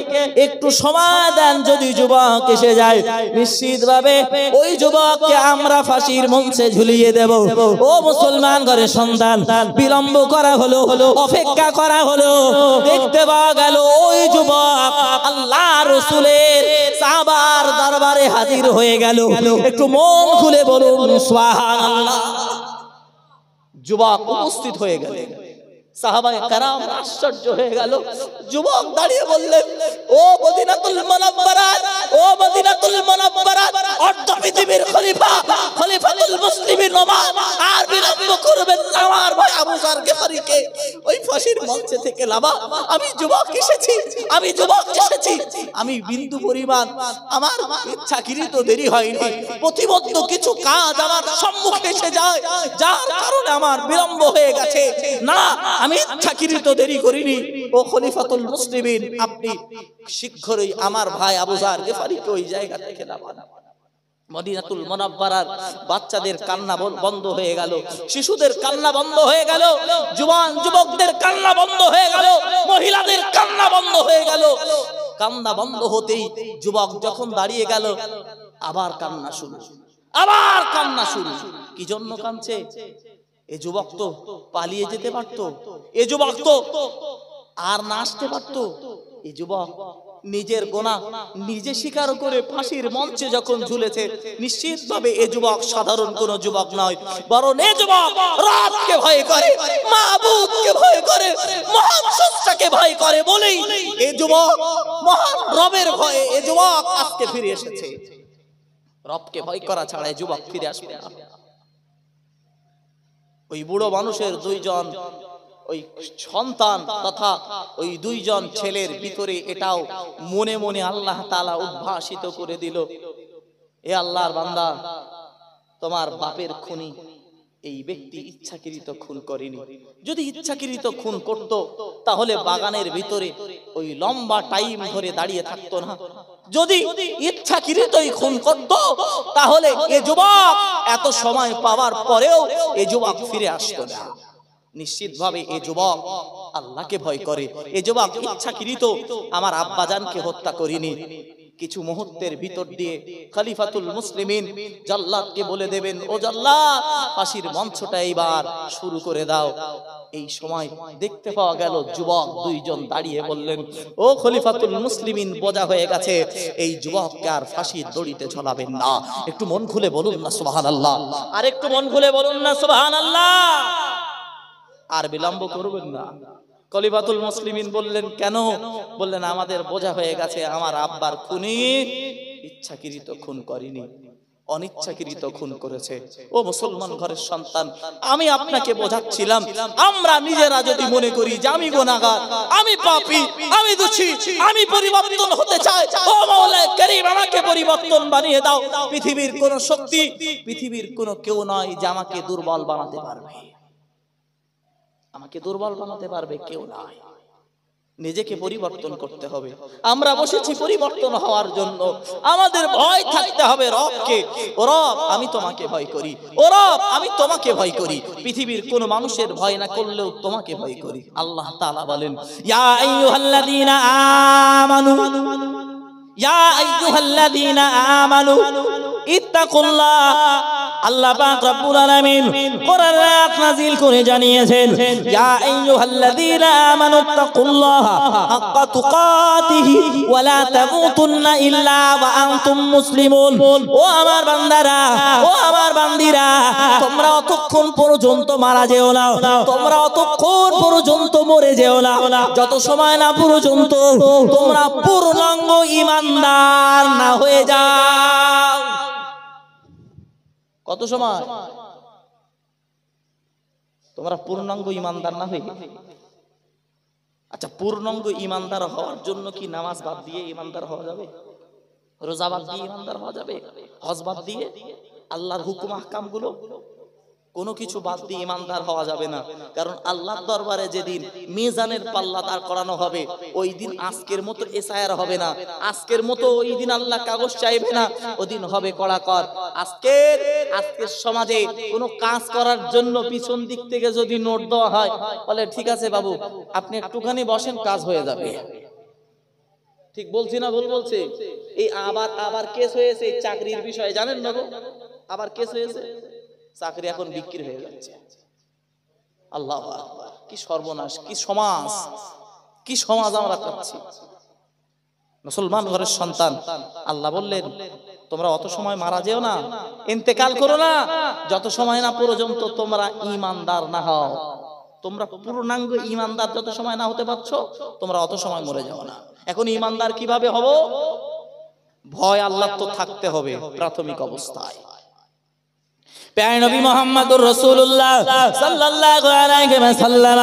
একটু সময় দেন, যদি যুবক এসে যায় নিশ্চিতভাবে ওই যুবককে আমরা ফাঁসির মঞ্চে ঝুলিয়ে দেব। ও মুসলমান ঘরের সন্তান, বিলম্ব করা হলো, অপেক্ষা করা হলো, দেখতে পাওয়া গেল ওই যুবক আল্লাহ রাসূলের সাহাবার দরবারে হাজির হয়ে গেল। একটু মন খুলে বলুন সুবহানাল্লাহ।
যুবক উপস্থিত হয়ে গেল। সাহাবায়ে কেরাম আশ্চর্য হয়ে গেল। যুবক দাঁড়িয়ে বললেন, ও মদিনাতুল মুনাওয়ারা, ও মদিনাতুল মুনাওয়ারা, অর্ধ পৃথিবীর খলিফা, খলিফাতুল মুসলিমিন ওমর, আর বিলম্ব করবেন না, আমার ভাই আবু যার গিফারিকে ওই ফাঁসির মঞ্চে থেকে লাবা, আমি যুবক এসেছি, আমি যুবক এসেছি, আমি বিন্দু পরিমাণ আমার ইচ্ছাকৃত দেরি হয়নি, প্রতিবদ্ধ কিছু কাজ আমার সম্মুখে এসে যায় যার কারণে আমার বিলম্ব হয়ে গেছে। না, আমি ইচ্ছাকৃত দেরি করিনি। ও খলিফাতুল মুসলিমিন, আপনি শীঘ্রই আমার ভাই আবু যার গিফারিকে ওই জায়গা থেকে নামান। মদিনাতুল মুনাওয়ারার বাচ্চাদের কান্না বন্ধ হয়ে গেল, শিশুদের কান্না বন্ধ হয়ে গেল, জওয়ান যুবকদের কান্না বন্ধ হয়ে গেল, মহিলাদের কান্না বন্ধ হয়ে গেল। কান্না বন্ধ হতেই যুবক যখন দাঁড়িয়ে গেল, আবার কান্না শুরু, আবার কান্না শুরু। কি জন্য কাঁদছে? এ যুবক তো পালিয়ে যেতে পারতো, এ যুবক তো আর না আসতে পারতো। এই যুবক নিজের গোনা নিজে স্বীকার করে ফাঁসির মঞ্চে যখন ঝুলেছে, নিশ্চিতভাবে এ যুবক সাধারণ কোন যুবক নয়, বরং এ যুবক রবকে ভয় করে, মাবুদকে ভয় করে, মহান স্রষ্টাকে ভয় করে বলেই এ যুবক মহান রবের ভয়ে এ যুবক আজকে ফিরে এসেছে। রবকে ভয় করা ছাড়া এ যুবক ফিরে আসবে না। ওই বুড়ো মানুষের দুইজন ওই সন্তান তথা ওই দুইজন ছেলের ভিতরে এটাও মনে মনে আল্লাহ তাআলা উদ্ভাসিত করে দিল, এ আল্লাহর বান্দা, তোমার বাপের খুনি এই ব্যক্তি ইচ্ছাকৃত খুন করেনি। যদি ইচ্ছাকৃত খুন করত তাহলে বাগানের ভিতরে ওই লম্বা টাইম ধরে দাঁড়িয়ে থাকতো না। যদি ইচ্ছাকৃতই খুন করত তাহলে এ যুবক এত সময় পাওয়ার পরেও এ যুবক ফিরে আসতো না। নিশ্চিতভাবে এ যুবক আল্লাহকে ভয় করে, এ যুবক ইচ্ছাকৃত আমার আব্বাজানকে হত্যা করেনি। কিছু মুহূর্তের ভিতর দিয়ে খলিফাতুল মুসলিমিন জাল্লাদকে বলে দেবেন, ও জাল্লাদ, ফাঁসির মঞ্চটা এইবার শুরু করে দাও। এই সময় দেখতে পাওয়া গেল যুবক দুইজন দাঁড়িয়ে বললেন, ও খলিফাতুল মুসলিমিন, বোঝা হয়ে গেছে এই যুবককে আর ফাঁসির দড়িতে ঝোলাবেন না। একটু মন খুলে বলুন না সুবহানাল্লাহ, আর একটু মন খুলে বলুন না সুবহানাল্লাহ। আর বিলম্ব করবেন না। খলিফাতুল মুসলিমিন বললেন, কেন? বললেন, আমাদের বোঝা হয়ে গেছে আমার আব্বার খুনি ইচ্ছাকৃত খুন করেনি, অনিচ্ছাকৃত খুন করেছে। ও মুসলমান ঘরের সন্তান, আমি আপনাকে বোঝাচ্ছিলাম, আমরা নিজেরা যদি মনে করি যে আমি গুনাহগার, আমি পাপী, আমি দোষী, আমি পরিবর্তন হতে চাই, ও মাওলা কারীম, আমাকে পরিবর্তন বানিয়ে দাও। পৃথিবীর কোন শক্তি, পৃথিবীর কোন কেউ নয় যে আমাকে দুর্বল বানাতে পারবে। আমাকে দুর্বল বানাতে পারবে কেউ নয়। নিজেকে পরিবর্তন করতে হবে। আমরা বসেছি পরিবর্তন হওয়ার জন্য। আমাদের ভয় থাকতে হবে রবকে। ও রব, আমি তোমাকে ভয় করি, ও রব, আমি তোমাকে ভয় করি। পৃথিবীর কোন মানুষের ভয় না করলেও তোমাকে ভয় করি। আল্লাহ তাআলা বলেন, ইয়া আইয়ুহাল্লাযীনা আমানু, ইয়া আইয়ুহাল্লাযীনা আমানু ইত্তাকুল্লাহ। আল্লাহ পাক রব্বুল আলামিন কোরআনে আয়াত নাযিল করে জানিয়েছেন, ইয়া আইয়ুহাল্লাযীনা আমানু ইত্তাকুল্লাহা হাক্কা তুকাতিহি ওয়া লা তামুতুন্না ইল্লা ওয়া আনতুম মুসলিমুন। ও আমার বান্দারা, ও আমার বান্দিরা, তোমরা অতক্ষণ পর্যন্ত মারা যেও না, তোমরা অতক্ষণ পর্যন্ত মরে যেও না যত সময় না পর্যন্ত তোমরা পূর্ণাঙ্গ ঈমানদার না হয়ে যাও। কত সময়? তোমরা পূর্ণাঙ্গ ঈমানদার না হয়ে। আচ্ছা, পূর্ণাঙ্গ ঈমানদার হওয়ার জন্য কি নামাজ বাদ দিয়ে ঈমানদার হওয়া যাবে? রোজা বাদ দিয়ে ঈমানদার হওয়া যাবে? হজ বাদ দিয়ে, আল্লাহর হুকুম আহকাম গুলো কোনো কিছু বাদ দিয়ে ঈমানদার হওয়া যাবে না। কারণ আল্লাহর দরবারে যেদিন মিজানের পাল্লা দাঁড় করানো হবে, ওই দিন আজকের মতো এসআইআর হবে না, আজকের মতো ওই দিন আল্লাহ কাগজ চাইবে না, ওই দিন হবে কড়াকড়। আজকের সমাজে কোনো কাজ করার জন্য পিছন দিক থেকে যদি নোট দেওয়া হয়, বলে ঠিক আছে বাবু, আপনি একটুখানি বসেন, কাজ হয়ে যাবে। ঠিক বলছি না ভুল বলছে? এই আবার কেস হয়েছে চাকরির বিষয়ে, জানেন না গো? আবার কেস হয়েছে, চাকরি এখন বিক্রি হয়ে যাচ্ছে। আল্লাহু আকবার, কি সর্বনাশ, কি সমাজ, কি সমাজ আমরা পাচ্ছি। মুসলমান ঘরের সন্তান, আল্লাহ বললেন, তোমরা অত সময় মারা যেও না, ইন্তেকাল করো না যত সময় না পর্যন্ত তোমরা ঈমানদার না হও। তোমরা পূর্ণাঙ্গ ঈমানদার যত সময় না হতে পারছো, তোমরা অত সময় মরে যাও না। এখন ঈমানদার কিভাবে হব? ভয় আল্লাহ তো থাকতে হবে প্রাথমিক অবস্থায়।
প্যার নবী মুহাম্মদুর রাসূলুল্লাহ সাল্লাল্লাহু আলাইহি ওয়াসাল্লাম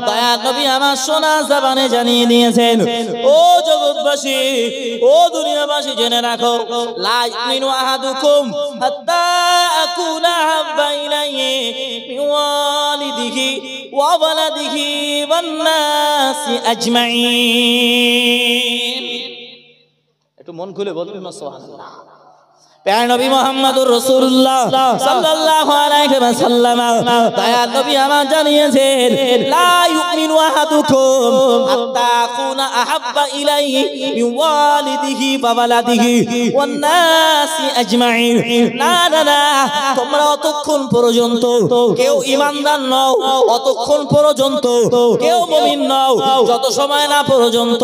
দয়া নবী আমার সোনা জবানে জানিয়ে দিয়েছেন, ও জগৎবাসী, ও দুনিয়াবাসী, জেনে রাখো, লা ইউমিনু আহাদুকুম হাত্তা আকুনা হাব্বা ইলাইহি মিন ওয়ালিদিহি ওয়া ওয়ালাদিহি ওয়ান নাসি আজমাইন। একটু মন খুলে বলুন না সুবহানাল্লাহ। প্যার নবী মুহাম্মদুর রাসূলুল্লাহ সাল্লাল্লাহু আলাইহি ওয়াসাল্লাম দয়া নবী আমার জানিয়েছেন, লা ইউমিনু আহাদুকুম হাত্তা আকুনা আহাব্বা ইলাইহি মিন ওয়ালিদিহি ওয়া ওয়ালাদিহি ওয়ান নাসি আজমাইন। না না না, তোমরা অতক্ষণ পর্যন্ত কেউ ঈমানদার নও, অতক্ষণ পর্যন্ত কেউ মুমিন নও, যত সময় না পর্যন্ত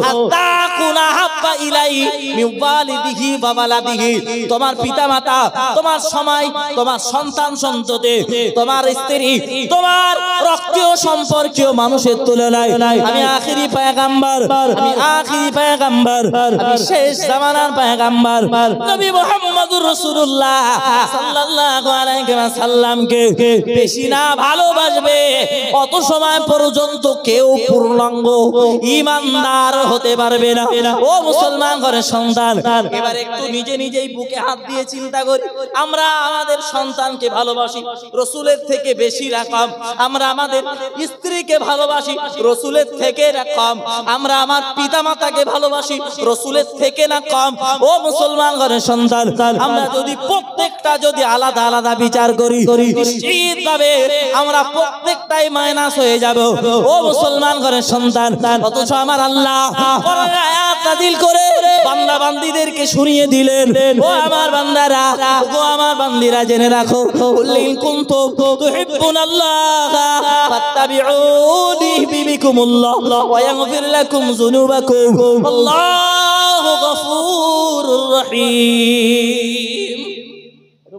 হাত্তা আকুনা আহাব্বা ইলাইহি মিন ওয়ালিদিহি ওয়া ওয়ালাদিহি, তোমার পিতামাতা, তোমার সময়, তোমার সন্তান সন্ততি, তোমার স্ত্রী, তোমার রক্তীয় সম্পর্কীয় মানুষের তুলনায় আমি আখিরি পয়গম্বর, আমি আখিরি পয়গম্বর, আমি শেষ জামানার পয়গম্বর নবী মুহাম্মদুর রাসূলুল্লাহ সাল্লাল্লাহু আলাইহি ওয়াসাল্লামকে বেশি না ভালোবাসবে, অত সময় পর্যন্ত কেউ পূর্ণাঙ্গ ঈমানদার হতে পারবে না। ও মুসলমান ঘরের সন্তান, এবার একটু নিজে নিজেই বুকে হাত দিয়ে চিন্তা করি, আমরা আমাদের সন্তানকে ভালোবাসি রাসূলের থেকে বেশি রকম, আমরা আমাদের স্ত্রীকে ভালোবাসি রাসূলের থেকে কম, আমরা আমার পিতামাতাকে ভালোবাসি রাসূলের থেকে না কম। ও মুসলমান ঘরের সন্তান, আমরা যদি প্রত্যেকটা যদি আলাদা আলাদা বিচার করি, নিশ্চিতভাবে আমরা প্রত্যেকটাই মাইনাস হয়ে যাব। ও মুসলমান ঘরের সন্তান, অথচ আমার আল্লাহ আয়াত নাযিল করে বান্দা বান্দীদেরকে শুনিয়ে দিলেন, ও আমার বান্দারা, ও আমার বান্দিরা, জেনে রাখো, কুল ইন কুনতুম তুহিব্বুনাল্লাহ ফাত্তাবিউনি ইউহিব্বুকুমুল্লাহ ওয়া ইয়াগফির লাকুম যুনুবাকুম আল্লাহু গফুরুর রহিম।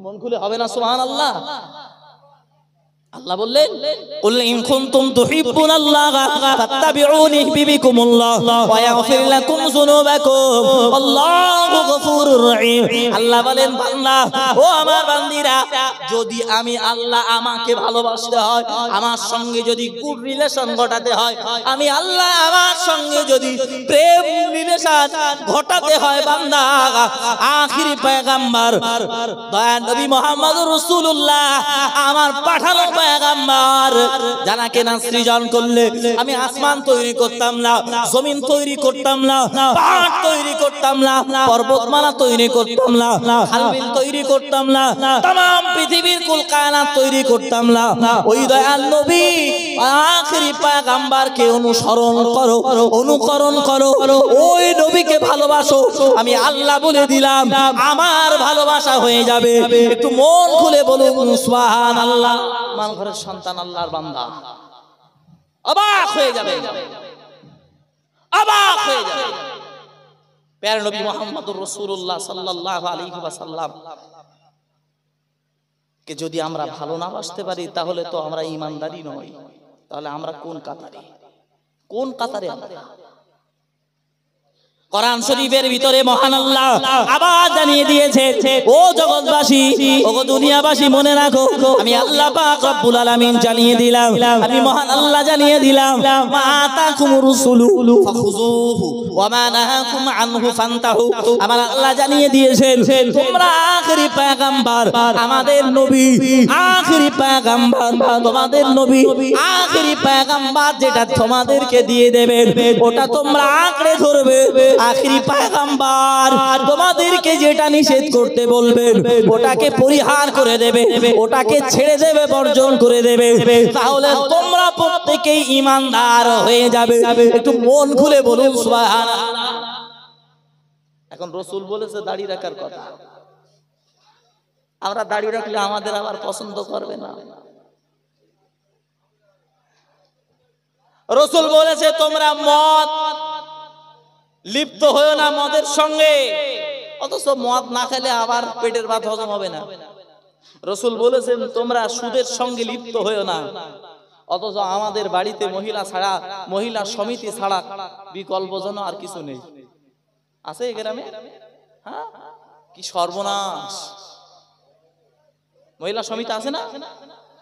মন খুলে হবে না সুবহানাল্লাহ? আল্লাহ বললেন, কুল ইন কুনতুম তুহিব্বুনাল্লাহ ফাত্তাবিউনি ইউহিব্বুকুমুল্লাহ ওয়া ইয়াগফির লাকুম যুনুবাকুম আল্লাহু গফুরুর রহিম। আল্লাহ বলেন, বান্দা, ও আমার বান্দিরা, যদি আমি আল্লাহ আমাকে ভালোবাসতে হয়, আমার সঙ্গে যদি গুড রিলেশন ঘটাতে হয়, আমি আল্লাহ আমার সঙ্গে যদি প্রেম রিলেশন ঘটাতে হয়, বান্দা, আখিরি পয়গম্বর দয়া নবী মুহাম্মদুর রাসূলুল্লাহ আমার পাঠানো পয়গম্বর, জানাকে না সৃজন করলে আমি আসমান তৈরি করতাম না, জমিন তৈরি করতাম না, পাহাড় তৈরি করতাম না, পর্বতমালা তৈরি করতাম না, খালবিল তৈরি করতাম না, तमाम পৃথিবীর কুল কায়নাত তৈরি করতাম না। ওই দয়াল নবী আখিরি পয়গম্বরকে অনুসরণ করো, অনুকরণ করো, ওই নবীকে ভালোবাসো, আমি আল্লাহ বলে দিলাম আমার ভালোবাসা হয়ে যাবে। একটু মন খুলে বলুন সুবহানাল্লাহ। মান ঘরের সন্তান, আল্লাহর বান্দা অবাক হয়ে যাবে, অবাক হয়ে যাবে। প্যারা নবী মুহাম্মদুর রাসূলুল্লাহ সাল্লাল্লাহু আলাইহি ওয়াসাল্লাম কে যদি আমরা ভালো না বাসতে পারি, তাহলে তো আমরা ঈমানদারই নই। তাহলে আমরা কোন কাতারে, কোন কাতারে আমরা? কোরআন শরীফের ভিতরে মহান আল্লাহ আবার জানিয়ে দিয়েছে, ও জগৎবাসী, ও দুনিয়াবাসী, মনে রাখো, আমি আল্লাহ পাক রব্বুল আলামিন জানিয়ে দিলাম, আমি মহান আল্লাহ জানিয়ে দিলাম, মা আতাকুমুর রাসূলু ফাখুযুহু ওয়া মা নাহাকুম আনহু ফান্তাহু। আমার আল্লাহ জানিয়ে দিয়েছেন, তোমরা আখিরি পয়গম্বর, আমাদের নবী আখিরি পয়গম্বর, তোমাদের নবী আখিরি পয়গম্বর, যেটা তোমাদেরকে দিয়ে দেবেন ওটা তোমরা আঁকড়ে ধরবে। আখিরি পয়গম্বর তোমাদেরকে যেটা নিষেধ করতে বলবেন ওটাকে পরিহার করে দেবে, ওটাকে ছেড়ে দেবে, বর্জন করে দেবে, তাহলে তোমরা প্রত্যেকেই ঈমানদার হয়ে যাবে। একটু মন খুলে বলুন সুবহানাল্লাহ। এখন রাসূল বলেছে দাড়ি রাখার কথা, আমরা দাড়ি রাখলে আমাদের আবার পছন্দ করবে না। রাসূল বলেছে তোমরা মদ লিপ্ত হয়েও না মদের সঙ্গে, অথচ মদ না খেলে আবার পেটের ভাত হজম হবে না। রাসূল বলেছেন তোমরা সুদের সঙ্গে লিপ্ত হয়েও না, অথচ আমাদের বাড়িতে মহিলা ছাড়া, মহিলা সমিতি ছাড়া বিকল্প যেন আর কিছু নেই। আছে এই গ্রামে? হ্যাঁ, কি সর্বনাশ!
মহিলা সমিতি আছে না?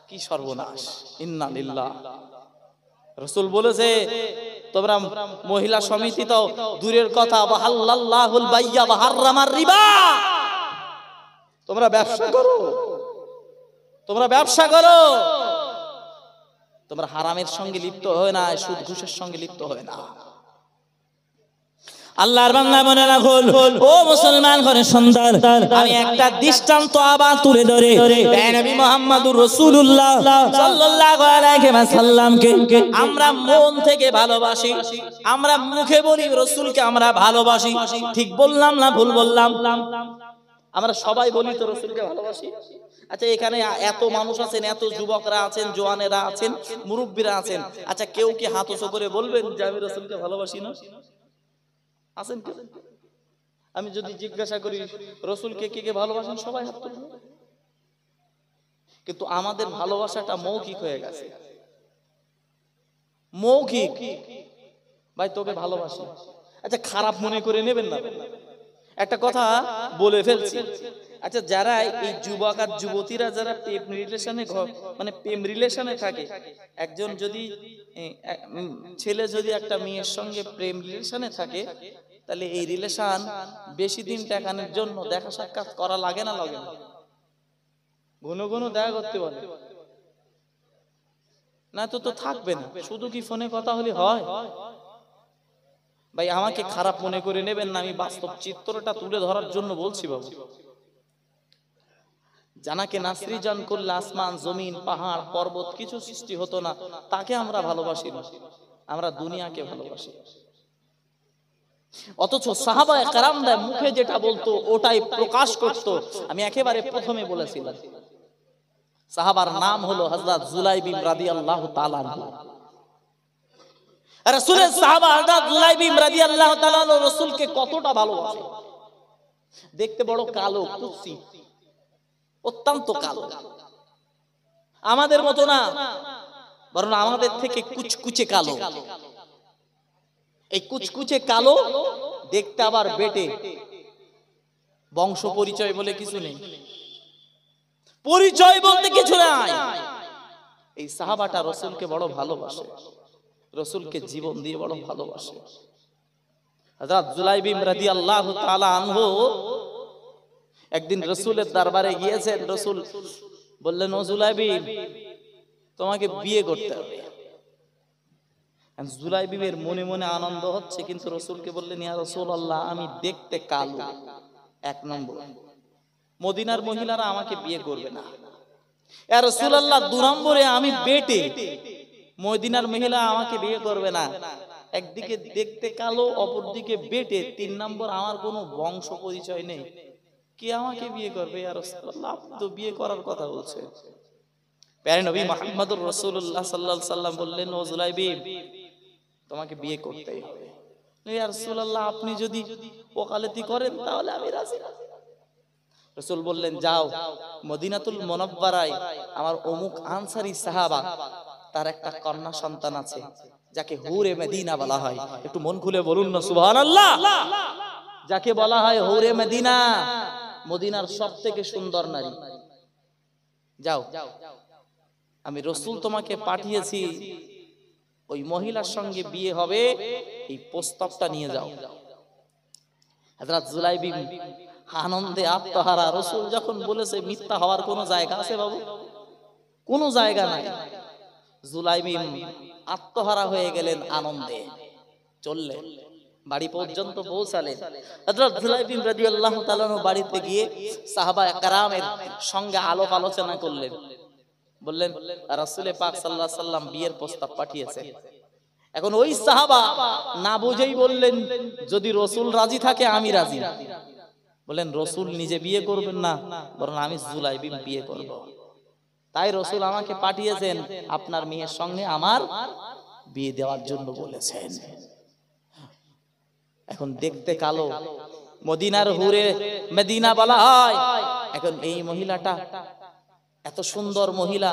কি সর্বনাশ, ইন্না লিল্লাহ। রাসূল বলেছে তোমরা মহিলা সমিতি তো দূরের কথা, বাহাল্লাল্লাহুল বাইয়া ওয়া হারামার রিবা, তোমরা ব্যবসা করো, তোমরা ব্যবসা করো, তোমরা হারামের সঙ্গে লিপ্ত হয় না, সুদ ঘুষের সঙ্গে লিপ্ত হয় না।
আল্লাহর বান্দা মনে রাখুন, ও মুসলমান ঘরের সন্তান, আমি একটা দৃষ্টান্ত আবার তুলে ধরে নবী মুহাম্মদুর রাসূলুল্লাহ সাল্লাল্লাহু আলাইহি ওয়াসাল্লামকে আমরা মন থেকে ভালোবাসি, আমরা মুখে বলি রাসূলকে আমরা ভালোবাসি, ঠিক বললাম না ভুল বললাম?
আমরা সবাই বলি তো রাসূলকে ভালোবাসি। আচ্ছা এখানে এত মানুষ আছেন, এত যুবকরা আছেন, জওয়ানেরা আছেন, মুরব্বীরা আছেন, আচ্ছা কেউ কি হাত উঁচু করে বলবেন যে আমি রাসূলকে ভালোবাসি না? আছেন কেউ? আমি যদি জিজ্ঞাসা করি রাসূলকে কে কে ভালোবাসেন, সবাই হাত তুলবেন। কিন্তু আমাদের ভালোবাসাটা মৌখিক হয়ে গেছে, মৌখিক। ভাই তোকে ভালোবাসি, আচ্ছা খারাপ মনে করে নেবেন না, একটা কথা বলে ফেলছি। আচ্ছা যারা এই যুবক আর যুবতীরা যারা প্রেম রিলেশনে থাকে, একজন যদি ছেলে যদি একটা মেয়ের সঙ্গে প্রেম রিলেশনে থাকে, তাহলে এই রিলেশন বেশি দিন টেকানোর জন্য দেখা সাক্ষাৎ করা লাগে না? লাগে না? ঘন ঘন দেখা করতে বলে না তো তো থাকবে না, শুধু কি ফোনে কথা হলে হয়? ভাই আমাকে খারাপ মনে করে নেবেন না, আমি বাস্তব চিত্রটা তুলে ধরার জন্য বলছি বাবু। জানাকে নাসরিজান করলে আসমান জমিন পাহাড় পর্বত কিছু সৃষ্টি হতো না, তাকে আমরা ভালোবাসি না, আমরা দুনিয়াকে ভালোবাসি। অথচ সাহাবায়ে কেরামরা মুখে যেটা বলতো ওটাই প্রকাশ করত। আমি একেবারে প্রথমে বলেছিলাম সাহাবার নাম হলো হযরত জুলাইবিব রাদিয়াল্লাহু তাআলা আনহু। রাসূলের সাহাবা হযরত জুলাইবিব রাদিয়াল্লাহু তাআলা রাসূলকে কতটা ভালোবাসে। দেখতে বড় কালো কুৎসি, অত্যন্ত কালো, আমাদের মতো না, বরং আমাদের থেকে কুচকুচে কালো। এই কুচকুচে কালো দেখতে আবার বেটে, বংশ পরিচয় বলে কিছু নেই, পরিচয় বলতে কিছু নাই। এই সাহাবাটা রাসূলকে বড় ভালোবাসে, রাসূলকে জীবন দিয়ে বড় ভালোবাসে। হযরত জুলাইবিব রাদিয়াল্লাহু তাআলা আনহু একদিন রাসূলের দরবারে গিয়েছেন। রাসূল বললেন, ও জুলাইবিব তোমাকে বিয়ে করতে হবে। জুলাইবিবের মনে মনে আনন্দ হচ্ছে, কিন্তু রাসূলকে বললেন, ইয়া রাসূলুল্লাহ আমি দেখতে কালো, এক নম্বর, মদিনার মহিলারা আমাকে বিয়ে করবে না। ইয়া রাসূলুল্লাহ দুই নম্বরে আমি বেটে, মদিনার মহিলা আমাকে বিয়ে করবে না। একদিকে দেখতে কালো, অপরদিকে বেটে, তিন নম্বর আমার কোনো বংশ পরিচয় নেই, কে আমাকে বিয়ে করবে? ইয়া রাসূলুল্লাহ আপনি তো বিয়ে করার কথা বলছেন। প্যারে নবী মুহাম্মদুর রাসূলুল্লাহ সাল্লাল্লাহু আলাইহি সাল্লাম বললেন, ও জুলাইবিব তোমাকে বিয়ে করতেই হবে। ইয়া রাসূলুল্লাহ আপনি যদি ওকালতি করেন তাহলে আমি রাজি। রাসূল বললেন, যাও মদিনাতুল মুনাওয়ারায় আমার অমুক আনসারী সাহাবা, তার একটা কন্যা সন্তান আছে যাকে হুরে মদিনা বলা হয়। একটু মন খুলে বলুন না সুবহানাল্লাহ। যাকে বলা হয় হুরে মদিনা, মদিনার সবথেকে সুন্দর নারী। যাও আমি রাসূল তোমাকে পাঠিয়েছি, ওই মহিলার সঙ্গে বিয়ে হবে, এই প্রস্তাবটা নিয়ে যাও। হযরত জুলাইবিব আনন্দে আত্মহারা। রাসূল যখন বলেছে, মিথ্যা হওয়ার কোনো জায়গা আছে বাবু? কোনো জায়গা নাই। জুলাইবিব আত্মহারা হয়ে গেলেন আনন্দে, চললেন বাড়ি পর্যন্ত পৌঁছালেন। হযরত জুলাইবিব রাদিয়াল্লাহু তাআলা বাড়িতে গিয়ে সাহাবায়ে কেরামের সঙ্গে আলাপ আলোচনা করলেন। বললেন, রাসূল পাক সাল্লাল্লাহু আলাইহি সাল্লাম বিয়ের প্রস্তাব পাঠিয়েছে। এখন ওই সাহাবা না বুঝেই বললেন, যদি রাসূল রাজি থাকে আমি রাজি। বলেন, রাসূল নিজে বিয়ে করবেন না, বরং আমি জুলাইবিব বিয়ে করব। তাই রাসূল আমাকে পাঠিয়েছেন আপনার মেয়ের সঙ্গে আমার বিয়ে দেওয়ার জন্য বলেছেন। এখন দেখতে কালো, মদিনার হুরে মদিনা বলা হয়। এখন এই মহিলাটা এত সুন্দর মহিলা,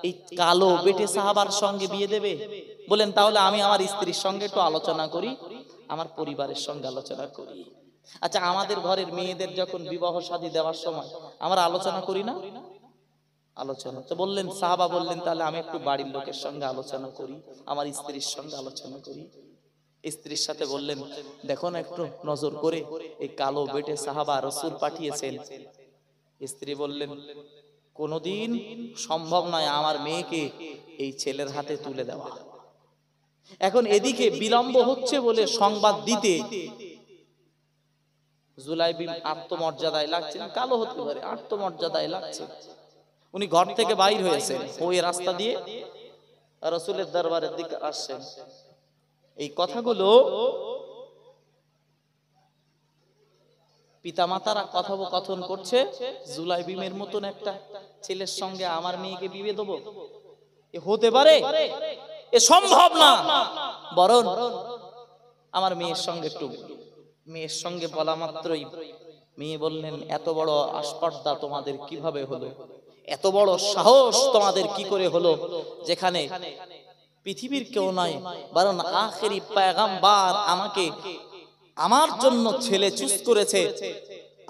এই কালো বেটে সাহাবার সঙ্গে বিয়ে দেবে? বলেন, তাহলে আমি আমার স্ত্রীর সঙ্গে একটু আলোচনা করি, আমার পরিবারের সঙ্গে আলোচনা করি। আচ্ছা আমাদের ঘরের মেয়েদের যখন বিবাহ শাদী দেওয়ার সময় আমরা আলোচনা করি না? আলোচনা। তো বললেন, সাহাবা বললেন তাহলে আমি একটু বাড়ির লোকের সঙ্গে আলোচনা করি, আমার স্ত্রীর সঙ্গে আলোচনা করি। স্ত্রীর সাথে বললেন, দেখো না একটু নজর করে, এই কালো বেটে সাহাবা রাসূল পাঠিয়েছেন। স্ত্রী বললেন, কোনোদিন সম্ভব নয় আমার মেয়েকে এই ছেলের হাতে তুলে দেওয়া। এখন এদিকে বিলম্ব হচ্ছে বলে সংবাদ দিতে জুলাইবিব আত্মমর্যাদায় লাগছেন, কালো হতে পারে, আত্মমর্যাদায় লাগছে। উনি ঘর থেকে বাইর হয়েছেন, ওই রাস্তা দিয়ে রাসূলের দরবারের দিকে আসছেন। এই কথাগুলো পিতামাতারা কথোপকথন করছে, জুলাইবিমের মতন একটা ছেলের সঙ্গে আমার মেয়েকে বিয়ে দেবো, এ হতে পারে? এ সম্ভব না। বরং আমার মেয়ের সঙ্গে একটু, মেয়ের সঙ্গে বলা মাত্রই মেয়ে বললেন, এত বড় আস্পর্ধা তোমাদের কিভাবে হলো, এত বড় সাহস তোমাদের কি করে হলো, যেখানে পৃথিবীর কেউ নয় বরং আখেরি পয়গম্বর আমাকে আমার জন্য ছেলে চুজ করেছে,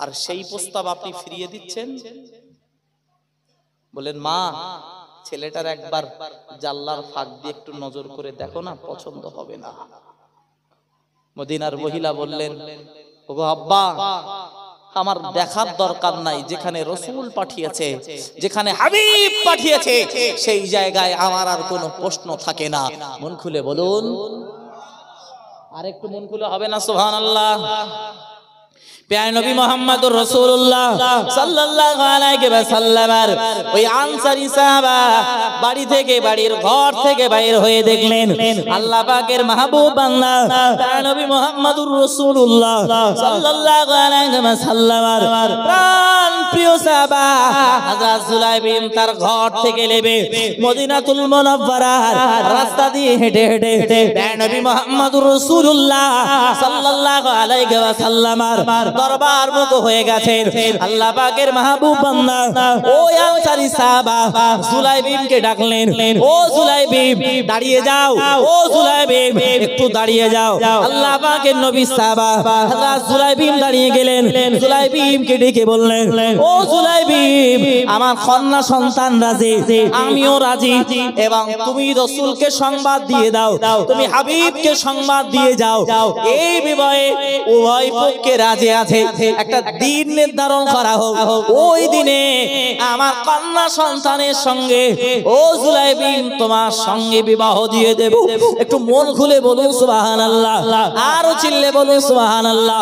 আর সেই প্রস্তাব আপনি ফিরিয়ে দিচ্ছেন? বলেন, মা ছেলেটার একবার জানলার ফাঁক দিয়ে একটু নজর করে দেখো না, পছন্দ হবে না। মদিনার মহিলা বললেন, ওগো আব্বা, আমার দেখার দরকার নাই, যেখানে রাসূল পাঠিয়েছে, যেখানে হাবিব পাঠিয়েছে, সেই জায়গায় আমার আর কোনো প্রশ্ন থাকে না। মন খুলে বলুন, আর একটু মন খুলে হবে না? সুবহানাল্লাহ। প্যারা নবী মুহাম্মদুর রাসূলুল্লাহ সাল্লাল্লাহু আলাইহি ওয়াসাল্লামের ওই আনসারী সাহাবা বাড়ি থেকে, বাড়ির ঘর থেকে বাইরে হয়ে দেখলেন আল্লাহ পাকের মাহবুব বান্দা প্যারা নবী মুহাম্মদুর রাসূলুল্লাহ সাল্লাল্লাহু আলাইহি ওয়াসাল্লামের প্রাণ প্রিয় সাহাবা হযরত জুলাইবিন তার ঘর থেকে নেমে মদিনাতুল মুনাওয়ারার রাস্তা দিয়ে হেঁটে হেঁটে প্যারা নবী মুহাম্মদুর রাসূলুল্লাহ সাল্লাল্লাহু আলাইহি ওয়াসাল্লামের দরবার মুখ হয়ে গেছে। আল্লাহ পাকের মাহবুব বান্দা ওই আনসারী সাহাবা জুলাইবিনকে ডাকলেন, ও জুলাইবিন দাঁড়িয়ে যাও, ও জুলাইবিন একটু দাঁড়িয়ে যাও। আল্লাহ পাকের নবী সাহাবা হযরত জুলাইবিন দাঁড়িয়ে গেলেন। জুলাইবিনকে ডেকে বললেন, ও জুলাইবিন, আমার কন্যা সন্তান রাজি, আমিও রাজি, এবং তুমি রাসূলকে সংবাদ দিয়ে দাও, তুমি হাবিবকে সংবাদ দিয়ে যাও, এই বিবাহে উভয় পক্ষে রাজি আছে। একটা দিন নির্ধারণ করা হোক, ওই দিনে আমার কন্যা সন্তানের সঙ্গে ও জুলাইবিন তোমার সঙ্গে বিবাহ দিয়ে দেব। একটু মন খুলে বলুন সুবহানাল্লাহ, আরো চিল্লে বলুন সুবহানাল্লাহ।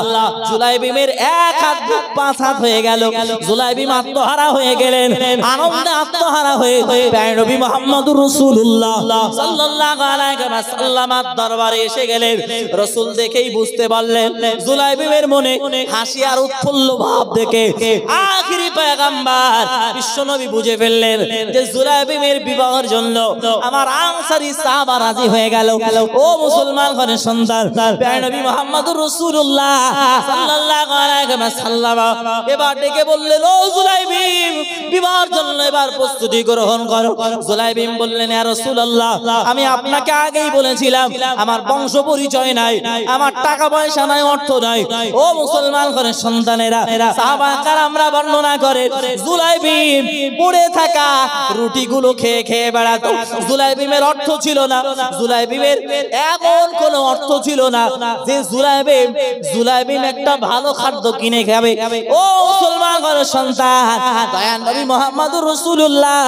জুলাইবিনের এক হাত পাঁচ হাত হয়ে গেল, জুলাইবিন আত্মহারা হয়ে গেলেন, আনন্দে আত্মহারা হয়ে প্যারা নবী মুহাম্মদুর রাসূলুল্লাহ সাল্লাল্লাহু আলাইহি ওয়াসাল্লামের দরবারে এসে গেলেন। রাসূল দেখেই বুঝতে পারলেন জুলাইবিনের মনে হাসি আর উৎফুল্ল ভাব দেখে আখিরি পয়গম্বর বিশ্বনবী বুঝে ফেললেন যে জুলাইবিনের বিবাহের জন্য আমার আনসারী সাহাবা রাজি হয়ে গেল। ও মুসলমান ঘরের সন্তান, প্যারা নবী মুহাম্মদুর রাসূলুল্লাহ সাল্লাল্লাহু আলাইহি ওয়াসাল্লাম এবার ডেকে বললেন, ও জুলাইবিন, বিবাহের জন্য এবার প্রস্তুতি গ্রহণ করো। জুলাইবিন বললেন, ইয়া রাসূলুল্লাহ, আমি আপনাকে আগেই বলেছিলাম আমার বংশ পরিচয় নাই, আমার টাকা পয়সা নাই, অর্থ নাই। ও মুসলমান ঘরের সন্তানেরা, সাহাবা কেরামরা বর্ণনা করে জুলাইবিন পড়ে থাকা রুটিগুলো খেয়ে খেয়ে বেড়াতো। জুলাইবিনের অর্থ ছিল না, জুলাইবিনের এমন কোন অর্থ ছিল না যে জুলাইবিন একটা ভালো খাদ্য কিনে খাবে। ও মুসলমান ঘরের সন্তান, দয়ার নবী মুহাম্মদুর রাসূলুল্লাহ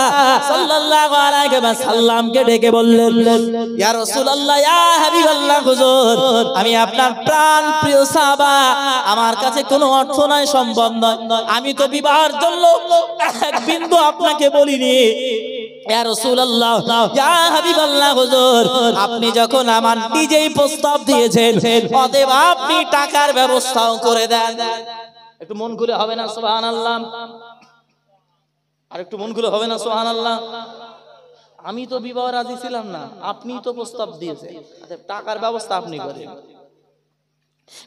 সাল্লাল্লাহু আলাইহি ওয়াসাল্লামকে ডেকে বললেন, ইয়া রাসূলুল্লাহ, ইয়া হাবিবাল্লাহ, হুজুর, আমি আপনার প্রাণ প্রিয় সাহাবা, আমার কাছে কোনো অর্থ নাই, সম্ভব নয়, আমি তো বিবাহের জন্য এক বিন্দু আপনাকে বলিনি। ইয়া রাসূলুল্লাহ, ইয়া হাবিবাল্লাহ, হুজুর, আপনি যখন আমার নিজেই প্রস্তাব দিয়েছেন, অতএব আপনি টাকার ব্যবস্থাও করে দেন। একটু মন খুলে হবে না সুবহানাল্লাহ? আর একটু মন খুলে হবে না সুবহানাল্লাহ? আমি তো বিবাহ রাজি ছিলাম না, আপনি তো প্রস্তাব দিয়েছেন, টাকার ব্যবস্থা আপনি করেন।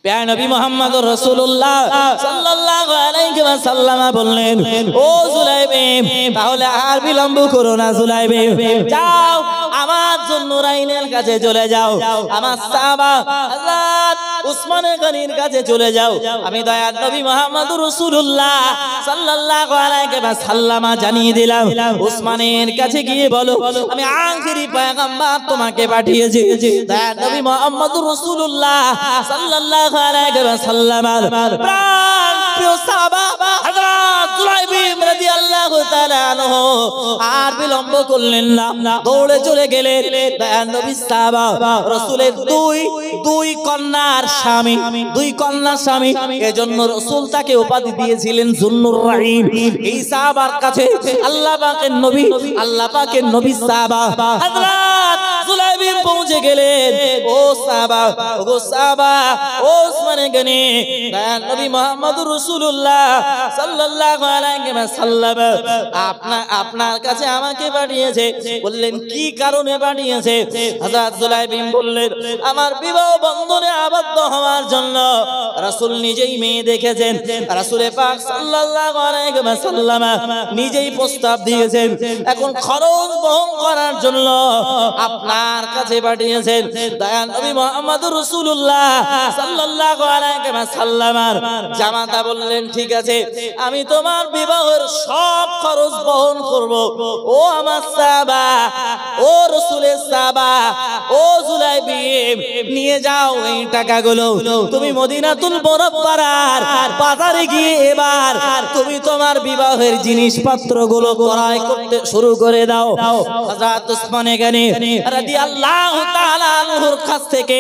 প্যারা নবী মুহাম্মদুর রাসূলুল্লাহ সাল্লাল্লাহু আলাইহি
সাল্লামা বললেন, ও জুলাইবিব, তাহলে আর বিলম্ব করো না জুলাইবিব, যাও আমার জুন্নুরাইনের কাছে চলে যাও, আমার সাহাবা হযরত উসমান গনির কাছে চলে যাও। আমি দয়ার নবী মুহাম্মদুর রাসূলুল্লাহ সাল্লাল্লাহু আলাইহি ওয়াসাল্লাম জানিয়ে দিলাম, উসমানের কাছে গিয়ে বলো আমি আখিরি পয়গম্বর তোমাকে পাঠিয়েছি। দয়ার নবী মুহাম্মদুর রাসূলুল্লাহ সাল্লাল্লাহু আলাইহি ওয়াসাল্লামের প্রাণ প্রিয় সাহাবা হযরত জুলাইবিব রাদিয়াল্লাহু তাআলা আনহু আর বিলম্ব করলেন না, দৌড়ে চলে গেলেন দয়ার নবী সাহাবা রাসূলের দুই কন্যার স্বামী, দুই কন্যার স্বামী, এজন্য রাসূল তাকে উপাধি দিয়েছিলেন যুন্নুর রাহিম। এই সাহাবার কাছে আল্লাহ পাকের নবী সাহাবা হযরত জুলাইবিব পৌঁছে গেলেন। ও সাহাবা, ও উসমান গনি, দয়ার নবী মুহাম্মদুর রাসূলুল্লাহ সাল্লাল্লাহু আলাইহি ওয়াসাল্লাম আপনার কাছে আমাকে পাঠিয়েছে। বললেন কি কারণে পাঠিয়েছে? হযরত জুলাইবিব বললেন, আমার বিবাহ বন্ধনে আবদ্ধ হওয়ার জন্য। রাসূল নিজেই মেয়ে দেখেছেন, রাসূলে পাক সাল্লাল্লাহু আলাইহি ওয়াসাল্লাম নিজেই প্রস্তাব দিয়েছেন, এখন খরচ বহন করার জন্য আপনার কাছে পাঠিয়েছেন। দয়াল নবী মুহাম্মদুর রাসূলুল্লাহ সাল্লাল্লাহু আলাইহি ওয়াসাল্লাম জামাতা বললেন, ঠিক আছে, আমি তোমার বিবাহের সব খরচ বহন করব। ও আমার সাহাবা, ও রাসূলের সাহাবা, ও জুলাইবিব, নিয়ে যাও এই টাকাগুলো, তুমি মদিনাতুল মুনাওয়ারার বাজারে গিয়ে এবার তুমি তোমার বিবাহের জিনিসপত্রগুলো ক্রয় করতে শুরু করে দাও। হযরত উসমান গনি রাদিয়াল্লাহু তাআলা আনহুর কাছ থেকে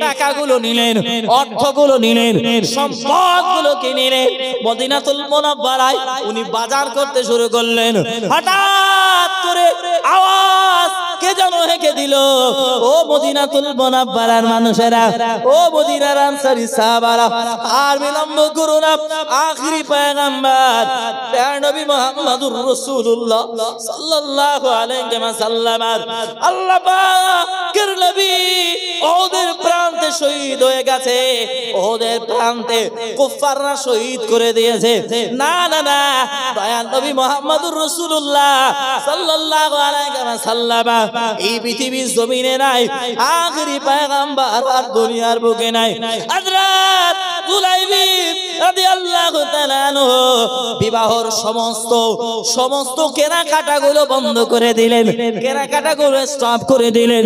টাকাগুলো নিলেন, অর্থগুলো নিলেন, সম্পদগুলোকে নিলেন, মদিনাতুল মুনাওয়ারায় উনি বাজার করতে শুরু করলেন। হঠাৎ করে আওয়াজ কে যেন হেঁকে দিল। ও মদিনাতুল মুনাওয়ারার মানুষেরা, ও মদিনার আনসারী সাহাবারা, আর বিলম্ব করো না, আখিরি পয়গম্বর প্রিয় নবী মুহাম্মদুর রাসূলুল্লাহ সাল্লাল্লাহু আলাইহি ওয়াসাল্লাম আল্লাহ পাকের নবী ওদের প্রান্তে শহীদ হয়ে গেছে, ওদের প্রান্তে কুফাররা শহীদ করে দিয়েছে। না না না, দয়াল নবী মুহাম্মদুর রাসূলুল্লাহ সাল্লাল্লাহু আলাইহি ওয়াসাল্লাম এই পৃথিবীর জমিনে নাই, আখিরি পয়গম্বর আর দুনিয়ার বুকে নাই। হযরত জুলাইবিব রাদিয়াল্লাহু তাআলা আনহু বিবাহের সমস্ত কেনাকাটাগুলো বন্ধ করে দিলেন, কেনাকাটাগুলো স্টপ করে দিলেন।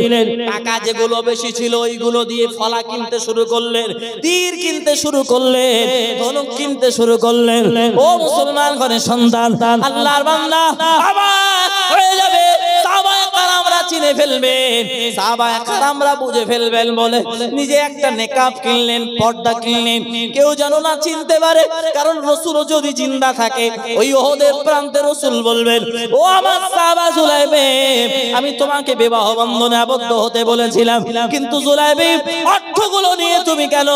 টাকা যেগুলো বেশি ছিল ওইগুলো দিয়ে ফলা কিনতে শুরু করলেন, তীর কিনতে শুরু করলেন, ধনুক কিনতে শুরু করলেন। ও মুসলমান ঘরের সন্তান, আল্লাহর বান্দা আবার হয়ে যাবে, সাহাবায়ে কেরামরা চিনে ফেলবেন, সাহাবায়ে কেরামরা বুঝে ফেলবেন বলে নিজে একটা নেকাব কিনলেন, পর্দা কিনলেন, কেউ যেন না চিনতে পারে। কারণ রাসূল যদি জিন্দা থাকে ওই উহুদের প্রান্তে রাসূল বলবেন, ও আমার সাহাবা জুলাইবিব, আমি তোমাকে বিবাহ বন্ধনে আবদ্ধ হতে বলেছিলাম, কিন্তু জুলাইবিব অর্থগুলো নিয়ে তুমি কেন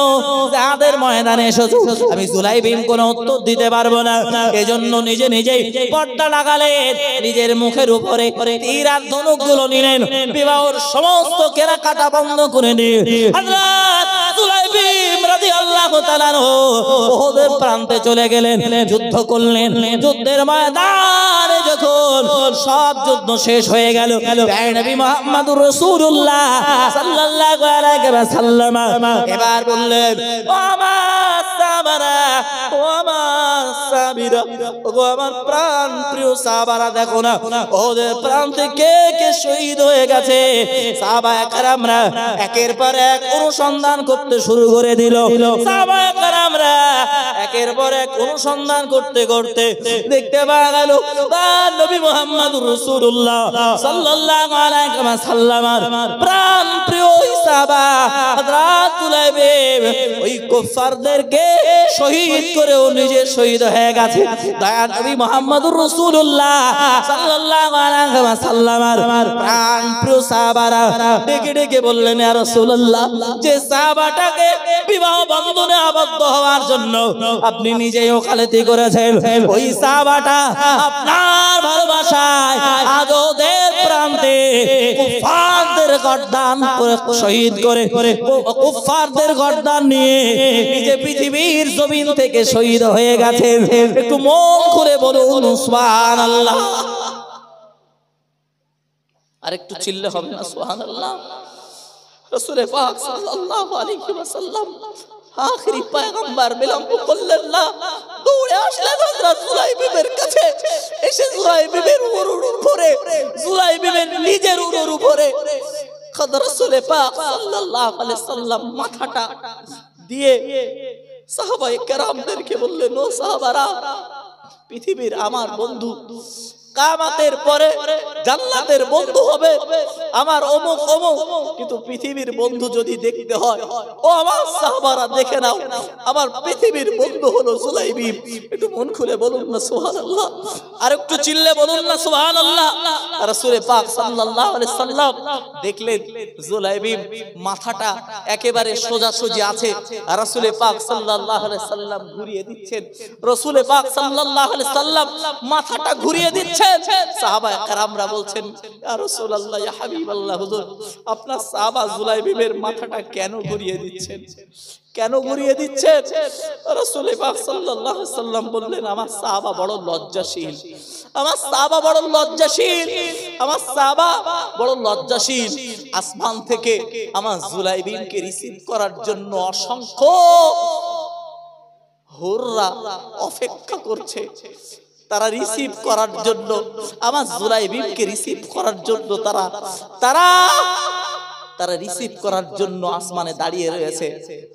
জিহাদের ময়দানে এসেছো? আমি জুলাইবিব কোনো উত্তর দিতে পারবো না। এজন্য নিজেই পর্দা লাগালেন, নিজের মুখের উপরে তীর আর ধনুকগুলো নিলেন, বিবাহের সমস্ত কেনাকাটা বন্ধ করে দিয়ে হযরত জুলাইবিব রাদিয়াল্লাহু তাআলা উহুদের প্রান্তে চলে গেলেন, যুদ্ধ করলেন। যুদ্ধের ময়দানে যখন সব যুদ্ধ শেষ হয়ে গেল, প্রিয় নবী মুহাম্মদুর রাসূলুল্লাহ সাল্লাল্লাহু আলাইহি ওয়াসাল্লাম এবার বললেন, ও আমার সাহাবারা, ও আমার সাহাবীরা, ও আমার প্রাণ প্রিয় সাহাবারা, দেখো না ওদের প্রান্তে কে কে শহীদ হয়ে গেছে। সাহাবায়ে কেরামরা একের পর এক অনুসন্ধান করতে শুরু করে দিল। সাহাবায়ে কেরামরা একের পর এক অনুসন্ধান করতে করতে দেখতে পাওয়া গেল নবী মুহাম্মদুর রাসূলুল্লাহ সাল্লাল্লাহু আলাইহি ওয়াসাল্লামের প্রাণ প্রিয় সাহাবা হযরত জুলাইবিব ওই কুফারদেরকে শহীদ করে ও নিজে শহীদ হয়ে গেছে। দয়ার নবী মুহাম্মদুর রাসূলুল্লাহ সাল্লাল্লাহু আলাইহি ওয়াসাল্লামের প্রাণ প্রিয় সাহাবারা ডেকে ডেকে বললেন, ইয়া রাসূলুল্লাহ, যে সাহাবাটাকে বিবাহ বন্ধনে আবদ্ধ হওয়ার জন্য আপনি নিজেই ওকালতি করেছেন, ওই সাহাবাটা আপনার ভালোবাসায় আজ ওদের প্রান্তে কুফারদের গর্দান করে শহীদ করে, কুফারদের গর্দান নিয়ে নিজে পৃথিবীর জমিন থেকে শহীদ হয়ে গেছেন। একটু মন খুলে বলুন সুবহানাল্লাহ।
আর একটু চিল্লে হবে না সুবহানাল্লাহ? রাসূল পাক সাল্লাল্লাহু আলাইহি ওয়াসাল্লাম আখেরি পয়গম্বর বিলম্ব করলেন না, দৌড়ে আসলেন হযরত জুলাইবিবের কাছে। এসে জুলাইবিবের উরুর উপরে, জুলাইবিবের নিজের উরুর উপরে রাসূল পাক সাল্লাল্লাহু আলাইহি ওয়াসাল্লাম মাথাটা দিয়ে সাহাবায়ে কেরামদেরকে বললেন, ও সাহাবারা, পৃথিবীর আমার বন্ধু কিয়ামতের পরে জান্নাতের বন্ধু হবে আমার অমুক অমুক, কিন্তু পৃথিবীর বন্ধু যদি দেখতে হয়, ও আমার সাহাবারা দেখে নাও, আমার পৃথিবীর বন্ধু হলো জুলাইবিব। একটু মন খুলে বলুন না সুবহানাল্লাহ। আর একটু চিল্লে বলুন না সুবহানাল্লাহ। রাসূল পাক সাল্লাল্লাহু আলাইহি সাল্লাম দেখলেন জুলাইবিব মাথাটা একেবারে সোজাসুজি আছে। রাসূল পাক সাল্লাল্লাহু আলাইহি সাল্লাম ঘুরিয়ে দিচ্ছেন। রাসূল পাক সাল্লাল্লাহু আলাইহি সাল্লাম মাথাটা ঘুরিয়ে দিচ্ছেন। সাহাবায়ে কেরামরা বলছেন, ইয়া রাসূলুল্লাহ, ইয়া হাবিবাল্লাহ, হুজুর আপনার সাহাবা জুলাইবিবের মাথাটা কেন ঘুরিয়ে দিচ্ছেন, কেন ঘুরিয়ে দিচ্ছেন? রাসূল পাক সাল্লাল্লাহু আলাইহি সাল্লাম বললেন, আমার সাহাবা বড় লজ্জাশীল, আমার সাহাবা বড় লজ্জাশীল, আমার সাহাবা বড় লজ্জাশীল। আসমান থেকে আমার জুলাইবিবকে রিসিভ করার জন্য অসংখ্য হুররা অপেক্ষা করছে। তারা রিসিভ করার জন্য, আমার জুলাইবিবকে রিসিভ করার জন্য তারা রিসিভ করার জন্য আসমানে দাঁড়িয়ে রয়েছে।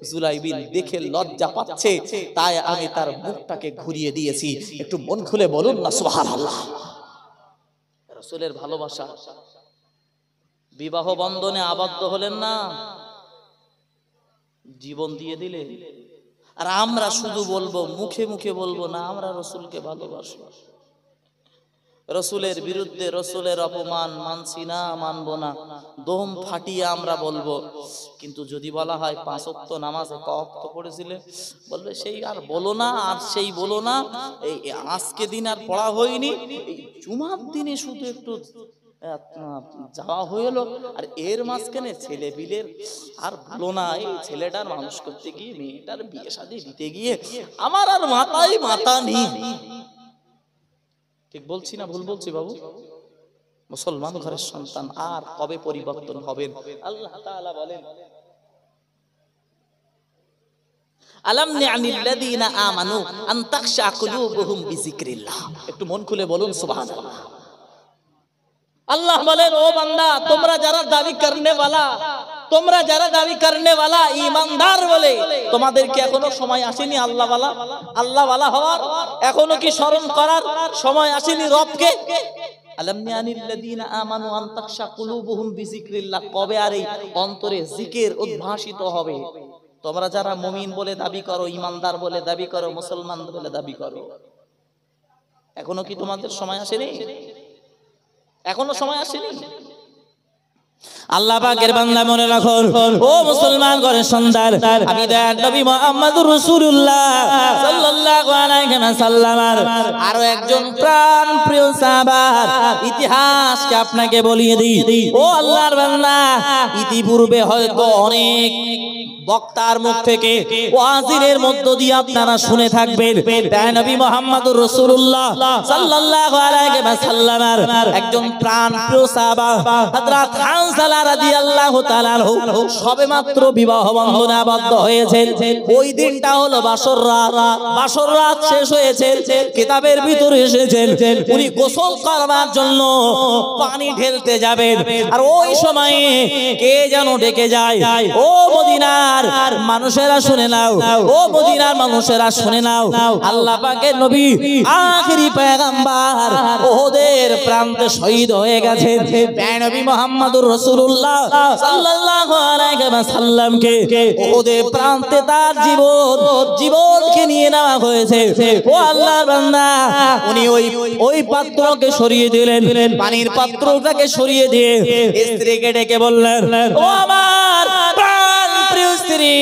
জুলাইবিব দেখে লজ্জা পাচ্ছে, তাই আমি তার মুখটাকে ঘুরিয়ে দিয়েছি। একটু মন খুলে বলুন না সুবহানাল্লাহ। রাসূলের ভালোবাসা, বিবাহ বন্ধনে আবদ্ধ হলেন না, জীবন দিয়ে দিলে। আর আমরা শুধু বলবো, মুখে মুখে বলবো না আমরা রাসূলকে ভালোবাসি, রাসূলের বিরুদ্ধে, রাসূলের অপমান মানছি না, মানবো না, দম ফাটিয়ে আমরা বলবো। কিন্তু যদি বলা হয় 5 ওয়াক্ত নামাজে ক ওয়াক্ত পড়েছিলে, বলবে সেই আর বলো না, আর সেই বলো না, এই আজকে দিন আর পড়া হয়নি, এই জুমার দিনে শুধু একটু যাওয়া হলো, আর এর মাঝখানে ছেলে বিলের আর ভালো না, এই ছেলেটার মানুষ করতে গিয়ে, মেয়েটার বিয়ে শাদী দিতে গিয়ে আমার আর মাথা নেই। ঠিক বলছি না ভুল বলছি বাবু? মুসলমান ঘরের সন্তান আর কবে পরিবর্তন হবেন? আল্লাহ তাআলা বলেন, আলাম নি'আনিল্লাযীনা আমানু আন তাখশা কুলুবুহুম বিযিকরিল্লাহ। একটু মন খুলে বলুন সুবহানাল্লাহ। আল্লাহ বলেন, ও বান্দা, তোমরা যারা দাবি করনে वाला ঈমানদার বলে, তোমাদেরকে এখনো সময় আসেনি আল্লাহ ওয়ালা হওয়ার? এখনো কি স্মরণ করার সময় আসেনি রবকে? আলাম নি'আনিল্লাযীনা আমানু আন তাখশা কুলুবুহুম বিযিকরিল্লাহ। কবে আর এই অন্তরে জিকির উদ্ভাসিত হবে? তোমরা যারা মুমিন বলে দাবি করো, ঈমানদার বলে দাবি করো, মুসলমান বলে দাবি করো, এখনো কি তোমাদের সময় আসেনি? এখনো সময় আসেনি?
আল্লাহ পাকের বান্দা মনে রাখো, ও মুসলমান ঘরের সন্তান, আমি দয়ার নবী মুহাম্মদুর রাসূলুল্লাহ সাল্লাল্লাহু আলাইহি ওয়াসাল্লামের আরো একজন প্রাণ প্রিয় সাহাবার ইতিহাসকে আপনাকে বলিয়ে দিই। ও আল্লাহর বান্দা, ইতিপূর্বে হয়তো অনেক বক্তার মুখ থেকে ওয়াজিরের মধ্য দিয়ে আপনারা শুনে থাকবেন, দয়ার নবী মুহাম্মদুর রাসূলুল্লাহ সাল্লাল্লাহু আলাইহি ওয়াসাল্লামের একজন প্রাণ প্রিয় সাহাবা হযরত হানজালা রাদিয়াল্লাহু তাআলা আনহু সবেমাত্র বিবাহ বন্ধনে আবদ্ধ হয়েছেন। ওই দিনটা হলো বাসর রাত শেষ হয়েছে, কিতাবের ভিতরে এসেছেন উনি গোসল করার জন্য পানি ঢেলতে যাবেন, আর ওই সময়ে কে যেন ডেকে যায়, ও মদিনার মানুষেরা শুনে নাও, ও মদিনার মানুষেরা শুনে নাও, আল্লাহ পাকের নবী আখেরি পয়গম্বর ওহদের প্রান্তে শহীদ হয়ে গেছেন। নবী মুহাম্মদুর রাসূলুল্লাহ সাল্লাল্লাহু আলাইহি ওয়াসাল্লামকে ওহদের প্রান্তে তার জীবনকে নিয়ে নেওয়া হয়েছে। ও আল্লাহর বান্দা, উনি ওই পাত্রকে সরিয়ে দিলেন, পানির পাত্রটাকে সরিয়ে দিয়ে স্ত্রীকে ডেকে বললেন, ও আমার প্রাণ প্রিয় স্ত্রী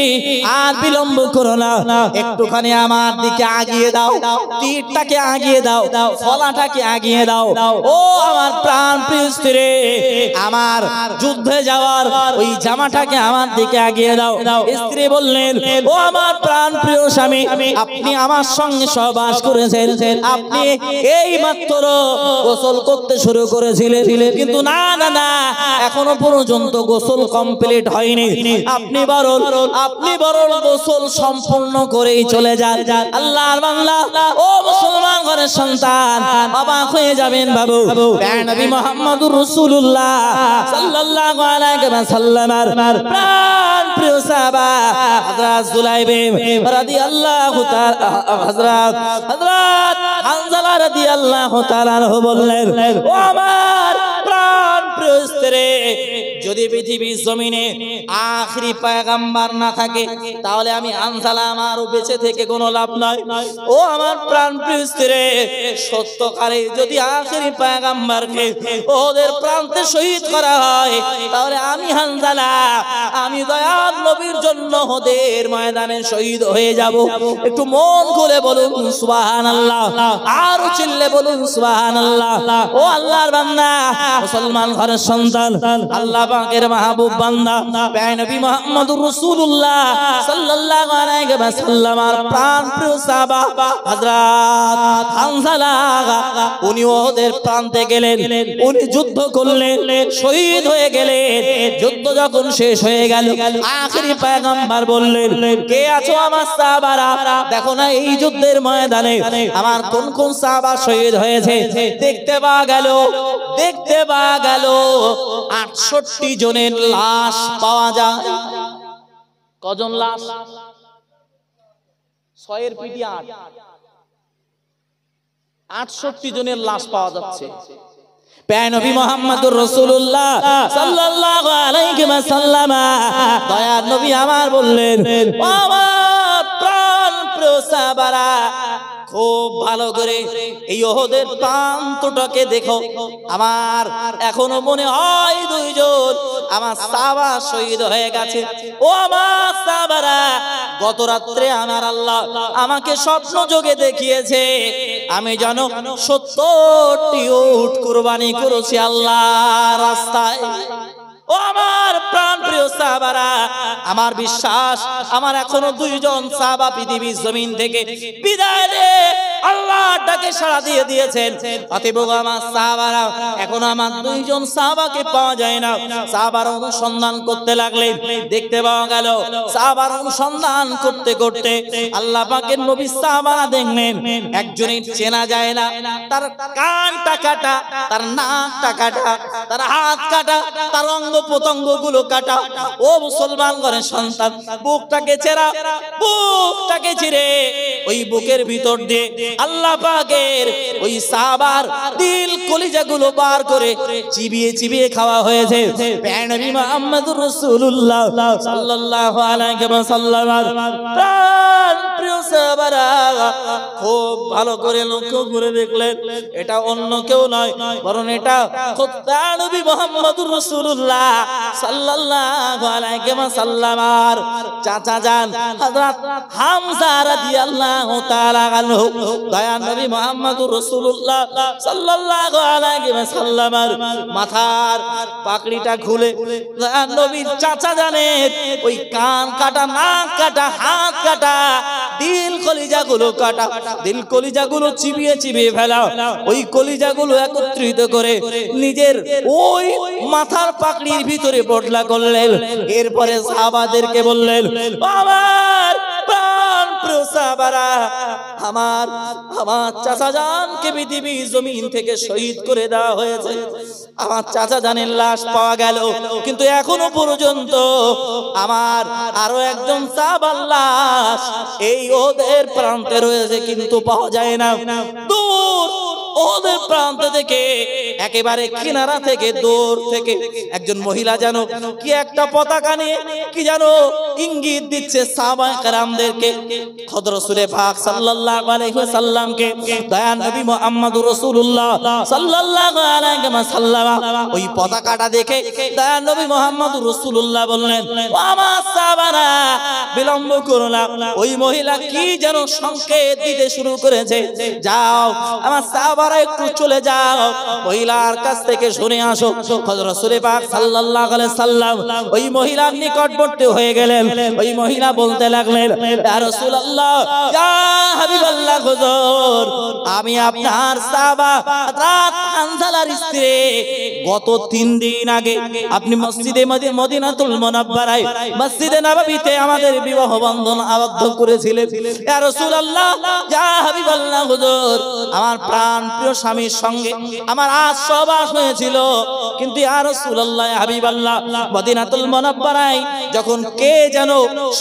আর বিলম্ব করো না, একটুখানি আমার দিকে আগিয়ে দাও, তীরটাকে আগিয়ে দাও, ফলাটাকে আগিয়ে দাও। ও আমার প্রাণ প্রিয় স্ত্রী, আমার যুদ্ধে যাওয়ার ওই জামাটাকে আমার দিকে আগিয়ে দাও। স্ত্রী বললেন, ও আমার প্রাণ প্রিয় স্বামী, আপনি আমার সঙ্গে সহবাস করেছেন, আপনি এই মাত্র গোসল করতে শুরু করেছিলেন, কিন্তু না না না, এখনো পর্যন্ত গোসল কমপ্লিট হয়নি। আপনি বরং গোসল সম্পূর্ণ করেই চলে যান। আল্লাহর বান্দা, ও মুসলমান ঘরের সন্তান, অবাক হয়ে যাবেন বাবু। নবী মুহাম্মদুর রাসূলুল্লাহ সাল্লাল্লাহু আলাইহি ওয়াসাল্লামের প্রাণ প্রিয় সাহাবা হযরত জুলাইবিব রাদিয়াল্লাহু তাআলা, হযরত হানজালা রাদিয়াল্লাহু তাআলা বললেন, ও আমার প্রাণ প্রিয় স্ত্রী, যদি পৃথিবীর জমিনে আখেরি পয়গম্বর না থাকে তাহলে আমি হানজালা আমার বেঁচে থেকে কোনো লাভ নাই। ও আমার প্রাণ প্রিয় স্ত্রী, সত্যকারে যদি আখেরি পয়গম্বরকে ওদের প্রান্তে শহীদ করা হয় তাহলে আমি হানজালা, আমি দয়াল নবীর জন্য ওদের ময়দানে শহীদ হয়ে যাব। একটু মন খুলে বলুন সুবহানাল্লাহ, আর চিল্লে বলুন সুবহানাল্লাহ। ও আল্লাহর বান্দা, মুসলমান ঘরের সন্তান, আল্লাহ পাকের মাহবুব বান্দা নবী মুহাম্মদুর রাসূলুল্লাহ সাল্লাল্লাহু আলাইহি ওয়াসাল্লামের প্রাণ প্রিয় সাহাবা হযরত হানজালা, উনি ওদের প্রান্তে গেলেন, উনি যুদ্ধ করলেন, শহীদ হয়ে গেলেন। যুদ্ধ যখন শেষ হয়ে গেল, আখেরি পয়গম্বর বললেন, কে আছো আমার সাহাবারা, দেখো না এই যুদ্ধের ময়দানে আমার কোন কোন সাহাবা শহীদ হয়েছে। দেখতে পাওয়া গেল 68 জনের লাশ পাওয়া যায়। কজন লাশ? 6 এর পিটি 8, 68 জনের লাশ পাওয়া যাচ্ছে। নবী মুহাম্মদুর রাসূলুল্লাহ সাল্লাল্লাহু আলাইহি ওয়াসাল্লাম দয়ার নবী আমার বললেন, ও আমার প্রাণ প্রিয় সাহাবারা, খুব ভালো করে এই ওহদের প্রান্তটাকে দেখো। আমার এখনো মনে হয় 2 জন আমার সাহাবা শহীদ হয়ে গেছে। ও আমার সাহাবারা, গত রাত্রে আমার আল্লাহ আমাকে স্বপ্ন যোগে দেখিয়েছে আমি যেন 70টি উট কুরবানি করেছি আল্লাহর রাস্তায়। ও আমার প্রাণ প্রিয় সাহাবারা, আমার বিশ্বাস আমার এখনো 2 জন সাহাবা পৃথিবীর জমিন থেকে বিদায় নিয়ে আল্লাহর ডাকে সাড়া দিয়ে দিয়েছেন। অতএব আমার সাহাবারা, এখন আমার 2 জন সাহাবাকে পাওয়া যায় না। সাহাবারা অনুসন্ধান করতে লাগলেন, দেখতে পাওয়া গেল সাহাবারা অনুসন্ধান করতে করতে আল্লাহ পাকের নবী সাহাবারা দেখলেন একজনের চেনা যায় না, তার কানটা কাটা, তার নাকটা কাটা, তার হাত কাটা, তার অঙ্গ পতঙ্গ গুলো কাটা। ও মুসলমান ঘরের সন্তান, বুকটাকে চিরে ওই বুকের ভিতর দিয়ে আল্লাহ পাকের ওই সাহাবার দিল কলিজা গুলো বার করে চিবিয়ে চিবিয়ে খাওয়া হয়েছে। নবী মুহাম্মদুর রাসূলুল্লাহ সাল্লাল্লাহু আলাইহি ওয়াসাল্লাম প্রাণ প্রিয় সাহাবারা খুব ভালো করে লক্ষ্য করে দেখলেন, এটা অন্য কেউ নয়, বরং এটা খোদ নবী মুহাম্মদুর রাসূলুল্লাহ সাল্লাল্লাহু আলাইহি ওয়াসাল্লামের চাচা জান হযরত হামজা রাদিয়াল্লাহু তাআলা আনহু। দয়ার নবী মুহাম্মদুর রাসূলুল্লাহ সাল্লাল্লাহু আলাইহি ওয়াসাল্লামের মাথার পাগড়িটা খুলে দয়ার নবীর চাচা জানের ওই কান কাটা, নাক কাটা, হাত কাটা, দিল কলিজাগুলো কাটা, দিল কলিজাগুলো চিবিয়ে চিবিয়ে ফেলা, ওই কলিজাগুলো একত্রিত করে নিজের ওই মাথার পাগড়ির ভিতরে বদলা করলেন। এরপরে সাহাবাদেরকে বললেন, আমার প্রাণ প্রিয় সাহাবারা, আমার চাচা জানকে পৃথিবীর জমিন থেকে শহীদ করে দেওয়া হয়েছে। আমার চাচা জানের লাশ পাওয়া গেল, কিন্তু এখনো পর্যন্ত আমার আরো একজন সাহাবার লাশ এই ওদের প্রান্তে রয়েছে, কিন্তু পাওয়া যায় না। দূর ওদের প্রান্ত থেকে একেবারে কিনারা থেকে দূর থেকে একজন মহিলা যেন কি একটা পতাকা নিয়ে কি যেন ইঙ্গিত দিচ্ছে সাহাবায়ে কেরামদেরকে। হযরত রাসূল পাক সাল্লাল্লাহু আলাইহি ওয়াসাল্লামকে দয়ার নবী মুহাম্মদুর রাসূলুল্লাহ সাল্লাল্লাহু আলাইহি ওয়াসাল্লাম ওই পতাকাটা দেখে দয়ার নবী মুহাম্মদুর রাসূলুল্লাহ বললেন, ও আমার সাহাবারা বিলম্ব করো না। ওই মহিলা কি যেন সংকেত দিতে শুরু করেছে, যাও আমার সাহাবারা একটু চলে যাও, মহিলার কাছ থেকে শুনে আসো। হযরত রাসূল পাক সাল্লাল্লাহু আলাইহি সাল্লাম ওই মহিলার নিকটবর্তী হয়ে গেলেন। ওই মহিলা বলতে লাগলেন, ইয়া রাসূলুল্লাহ, ইয়া হাবিবাল্লাহ, হুজুর আমি আপনার সাহাবা হযরত হানজালার স্ত্রী। গত 3 দিন আগে আপনি মসজিদে মদিনাতুল মুনাওয়ারায় মসজিদে নববীতে আমাদের বিবাহ বন্ধন আবদ্ধ করেছিলেন। ইয়া রাসূলুল্লাহ, ইয়া হাবিবাল্লাহ, হুজুর আমার প্রাণ প্রিয় স্বামীর সঙ্গে আমার আজ সহবাস হয়েছিল, কিন্তু ইয়া রাসূলুল্লাহ, ইয়া হাবিবাল্লাহ, মদিনাতুল মুনাওয়ারায় যখন কে যেন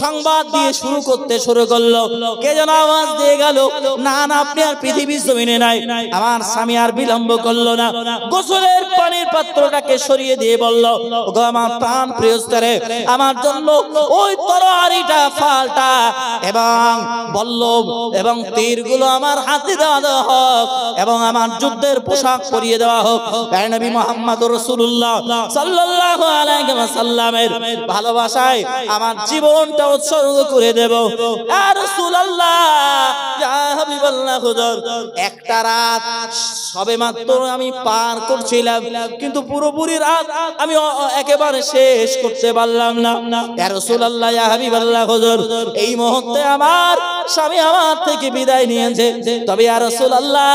সংবাদ দিয়ে শুরু করলো, কে যেন আওয়াজ দিয়ে গেল, না না আপনি আর পৃথিবীর জমিনে নাই। আমার স্বামী আর বিলম্ব করলো না, গোসলের পানির পাত্রটাকে সরিয়ে দিয়ে বলল, ওগো আমার প্রাণ প্রিয় স্ত্রী, আমার জন্য ওই তরবারিটা ফালটা এবং বল্লভ এবং তীরগুলো আমার হাতে দেওয়া হোক এবং আমার যুদ্ধের পোশাক পরিয়ে দেওয়া হোক। তাই নবী মুহাম্মদুর রাসূলুল্লাহ সাল্লাল্লাহু আলাইহি ওয়াসাল্লামের ভালোবাসায় আমার জীবনটা উৎসর্গ করে দেব। ইয়া রাসূলুল্লাহ, ইয়া হাবিবাল্লাহ, হুজুর একটা রাত সবেমাত্র আমি পার করছিলাম, কিন্তু পুরোপুরি রাত আমি একেবারে শেষ করতে পারলাম না। ইয়া রাসূলুল্লাহ, ইয়া হাবিবাল্লাহ, হুজুর এই মুহূর্তে আমার স্বামী আমার থেকে বিদায় নিয়েছে, তবে ইয়া রাসূলুল্লাহ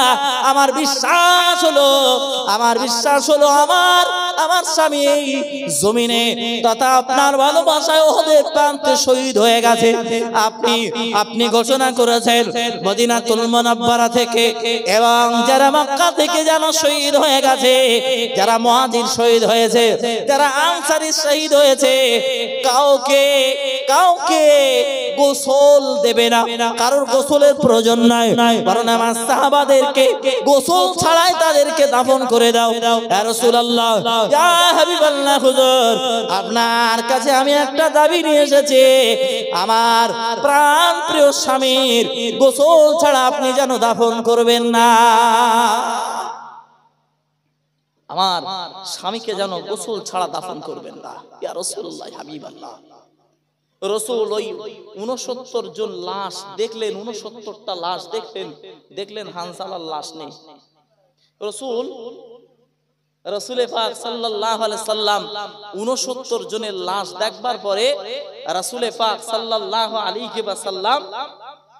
আমার বিশ্বাস হলো আমার স্বামী এই জমিনে তথা আপনার ভালোবাসায় ওদের প্রান্তে শহীদ হয়ে গেছে। আপনি ঘোষণা করেছেন মদিনাতুল মুনাওয়ারা থেকে এবং যারা মক্কা থেকে যেন শহীদ হয়ে গেছে, যারা মুহাজির শহীদ হয়েছে, যারা আনসারী শহীদ হয়েছে, কাউকে গোসল দেবে না, কারোর গোসলের প্রয়োজন নাই, বরং আমার সাহাবাদেরকে গোসল ছাড়াই তাদেরকে দাফন করে দাও। ইয়া রাসূলুল্লাহ, ইয়া হাবিবাল্লাহ, হুজুর আপনার কাছে আমি একটা দাবি নিয়ে এসেছি, আমার প্রাণ প্রিয় স্বামীর গোসল ছাড়া আপনি যেন দাফন করবেন না। আমার স্বামীকে যেন গোসল ছাড়া দাফন করবেন না। ইয়া রাসূলুল্লাহ, হাবিবাল্লাহ, রাসূল ওই 69 জন লাশ দেখলেন, 69টা লাশ দেখলেন হানজালার লাশ নেই। রাসূল পাক সাল্লাল্লাহু আলাইহি সাল্লাম 69 জনের লাশ দেখবার পরে রাসূল পাক সাল্লাল্লাহু আলাইহি ওয়াসাল্লাম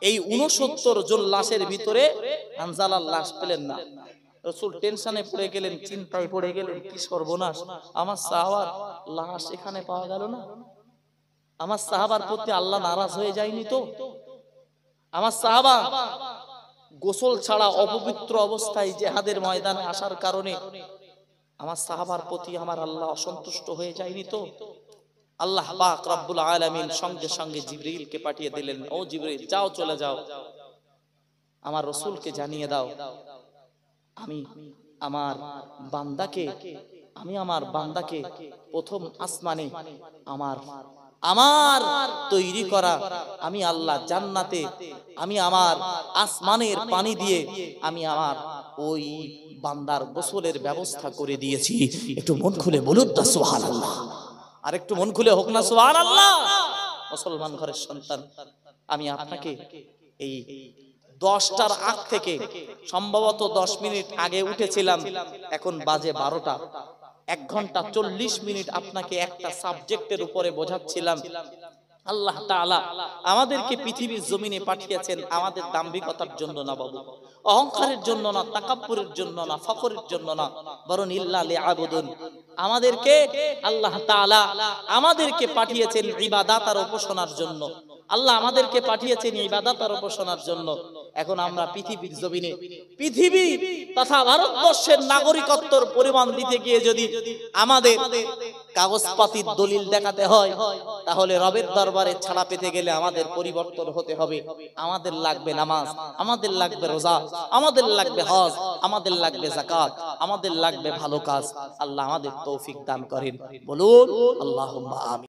এই 69 জন লাশের ভিতরে হানজালার লাশ পেলেন না। রাসূল টেনশনে পড়ে গেলেন, চিন্তায় পড়ে গেলেন, কি সর্বনাশ, আমার সাহাবার লাশ এখানে পাওয়া গেল না, আমার সাহাবার প্রতি আল্লাহ নারাজ হয়ে যায়নি তো? আমার সাহাবা গোসল ছাড়া অপবিত্র অবস্থায় জিহাদের ময়দানে আসার কারণে আমার সাহাবার প্রতি আমার আল্লাহ অসন্তুষ্ট হয়ে যায়নি তো? আল্লাহ পাক রব্বুল আলামিন সঙ্গে সঙ্গে জিবরিলকে পাঠিয়ে দিলেন, ও জিবরিল, যাও, চলে যাও, আমার রাসূলকে জানিয়ে দাও আমি আমার বান্দাকে প্রথম আসমানে আমার তৈরি করা আমি আল্লাহ জান্নাতে আমি আমার আসমানের পানি দিয়ে আমি আমার ওই বান্দার গোসলের ব্যবস্থা করে দিয়েছি। একটু মন খুলে বলুন না সুবহানাল্লাহ, আর একটু মন খুলে হোক না সুবহানাল্লাহ। মুসলমান ঘরের সন্তান, আমি আপনাকে এই 10টার আগ থেকে সম্ভবত 10 মিনিট আগে উঠেছিলাম, এখন বাজে 12টা, 1 ঘন্টা 40 মিনিট আপনাকে একটা সাবজেক্টের উপরে বোঝাচ্ছিলাম। আল্লাহ তাআলা আমাদেরকে পৃথিবীর জমিনে পাঠিয়েছেন আমাদের দাম্ভিকতার জন্য না বাবু, অহংকারের জন্য না, তাকাব্বুরের জন্য না, ফখরের জন্য না, বরং ইল্লা লিআবুদুন। আমাদেরকে আল্লাহ তাআলা আমাদেরকে পাঠিয়েছেন ইবাদত আর উপাসনার জন্য। আল্লাহ আমাদেরকে পাঠিয়েছেন ইবাদত আর উপাসনার জন্য। এখন আমরা পৃথিবীর জমিনে পৃথিবী তথা ভারতবর্ষের নাগরিকত্বর পরিমাণ দিতে গিয়ে যদি আমাদের
কাগজপাতির দলিল দেখাতে হয়, তাহলে রবের দরবারে ছাড়া পেতে গেলে আমাদের পরিবর্তন হতে হবে। আমাদের লাগবে নামাজ, আমাদের লাগবে রোজা, আমাদের লাগবে হজ, আমাদের লাগবে যাকাত, আমাদের লাগবে ভালো কাজ। আল্লাহ আমাদের তৌফিক দান করেন, বলুন আল্লাহুম্মা আমিন।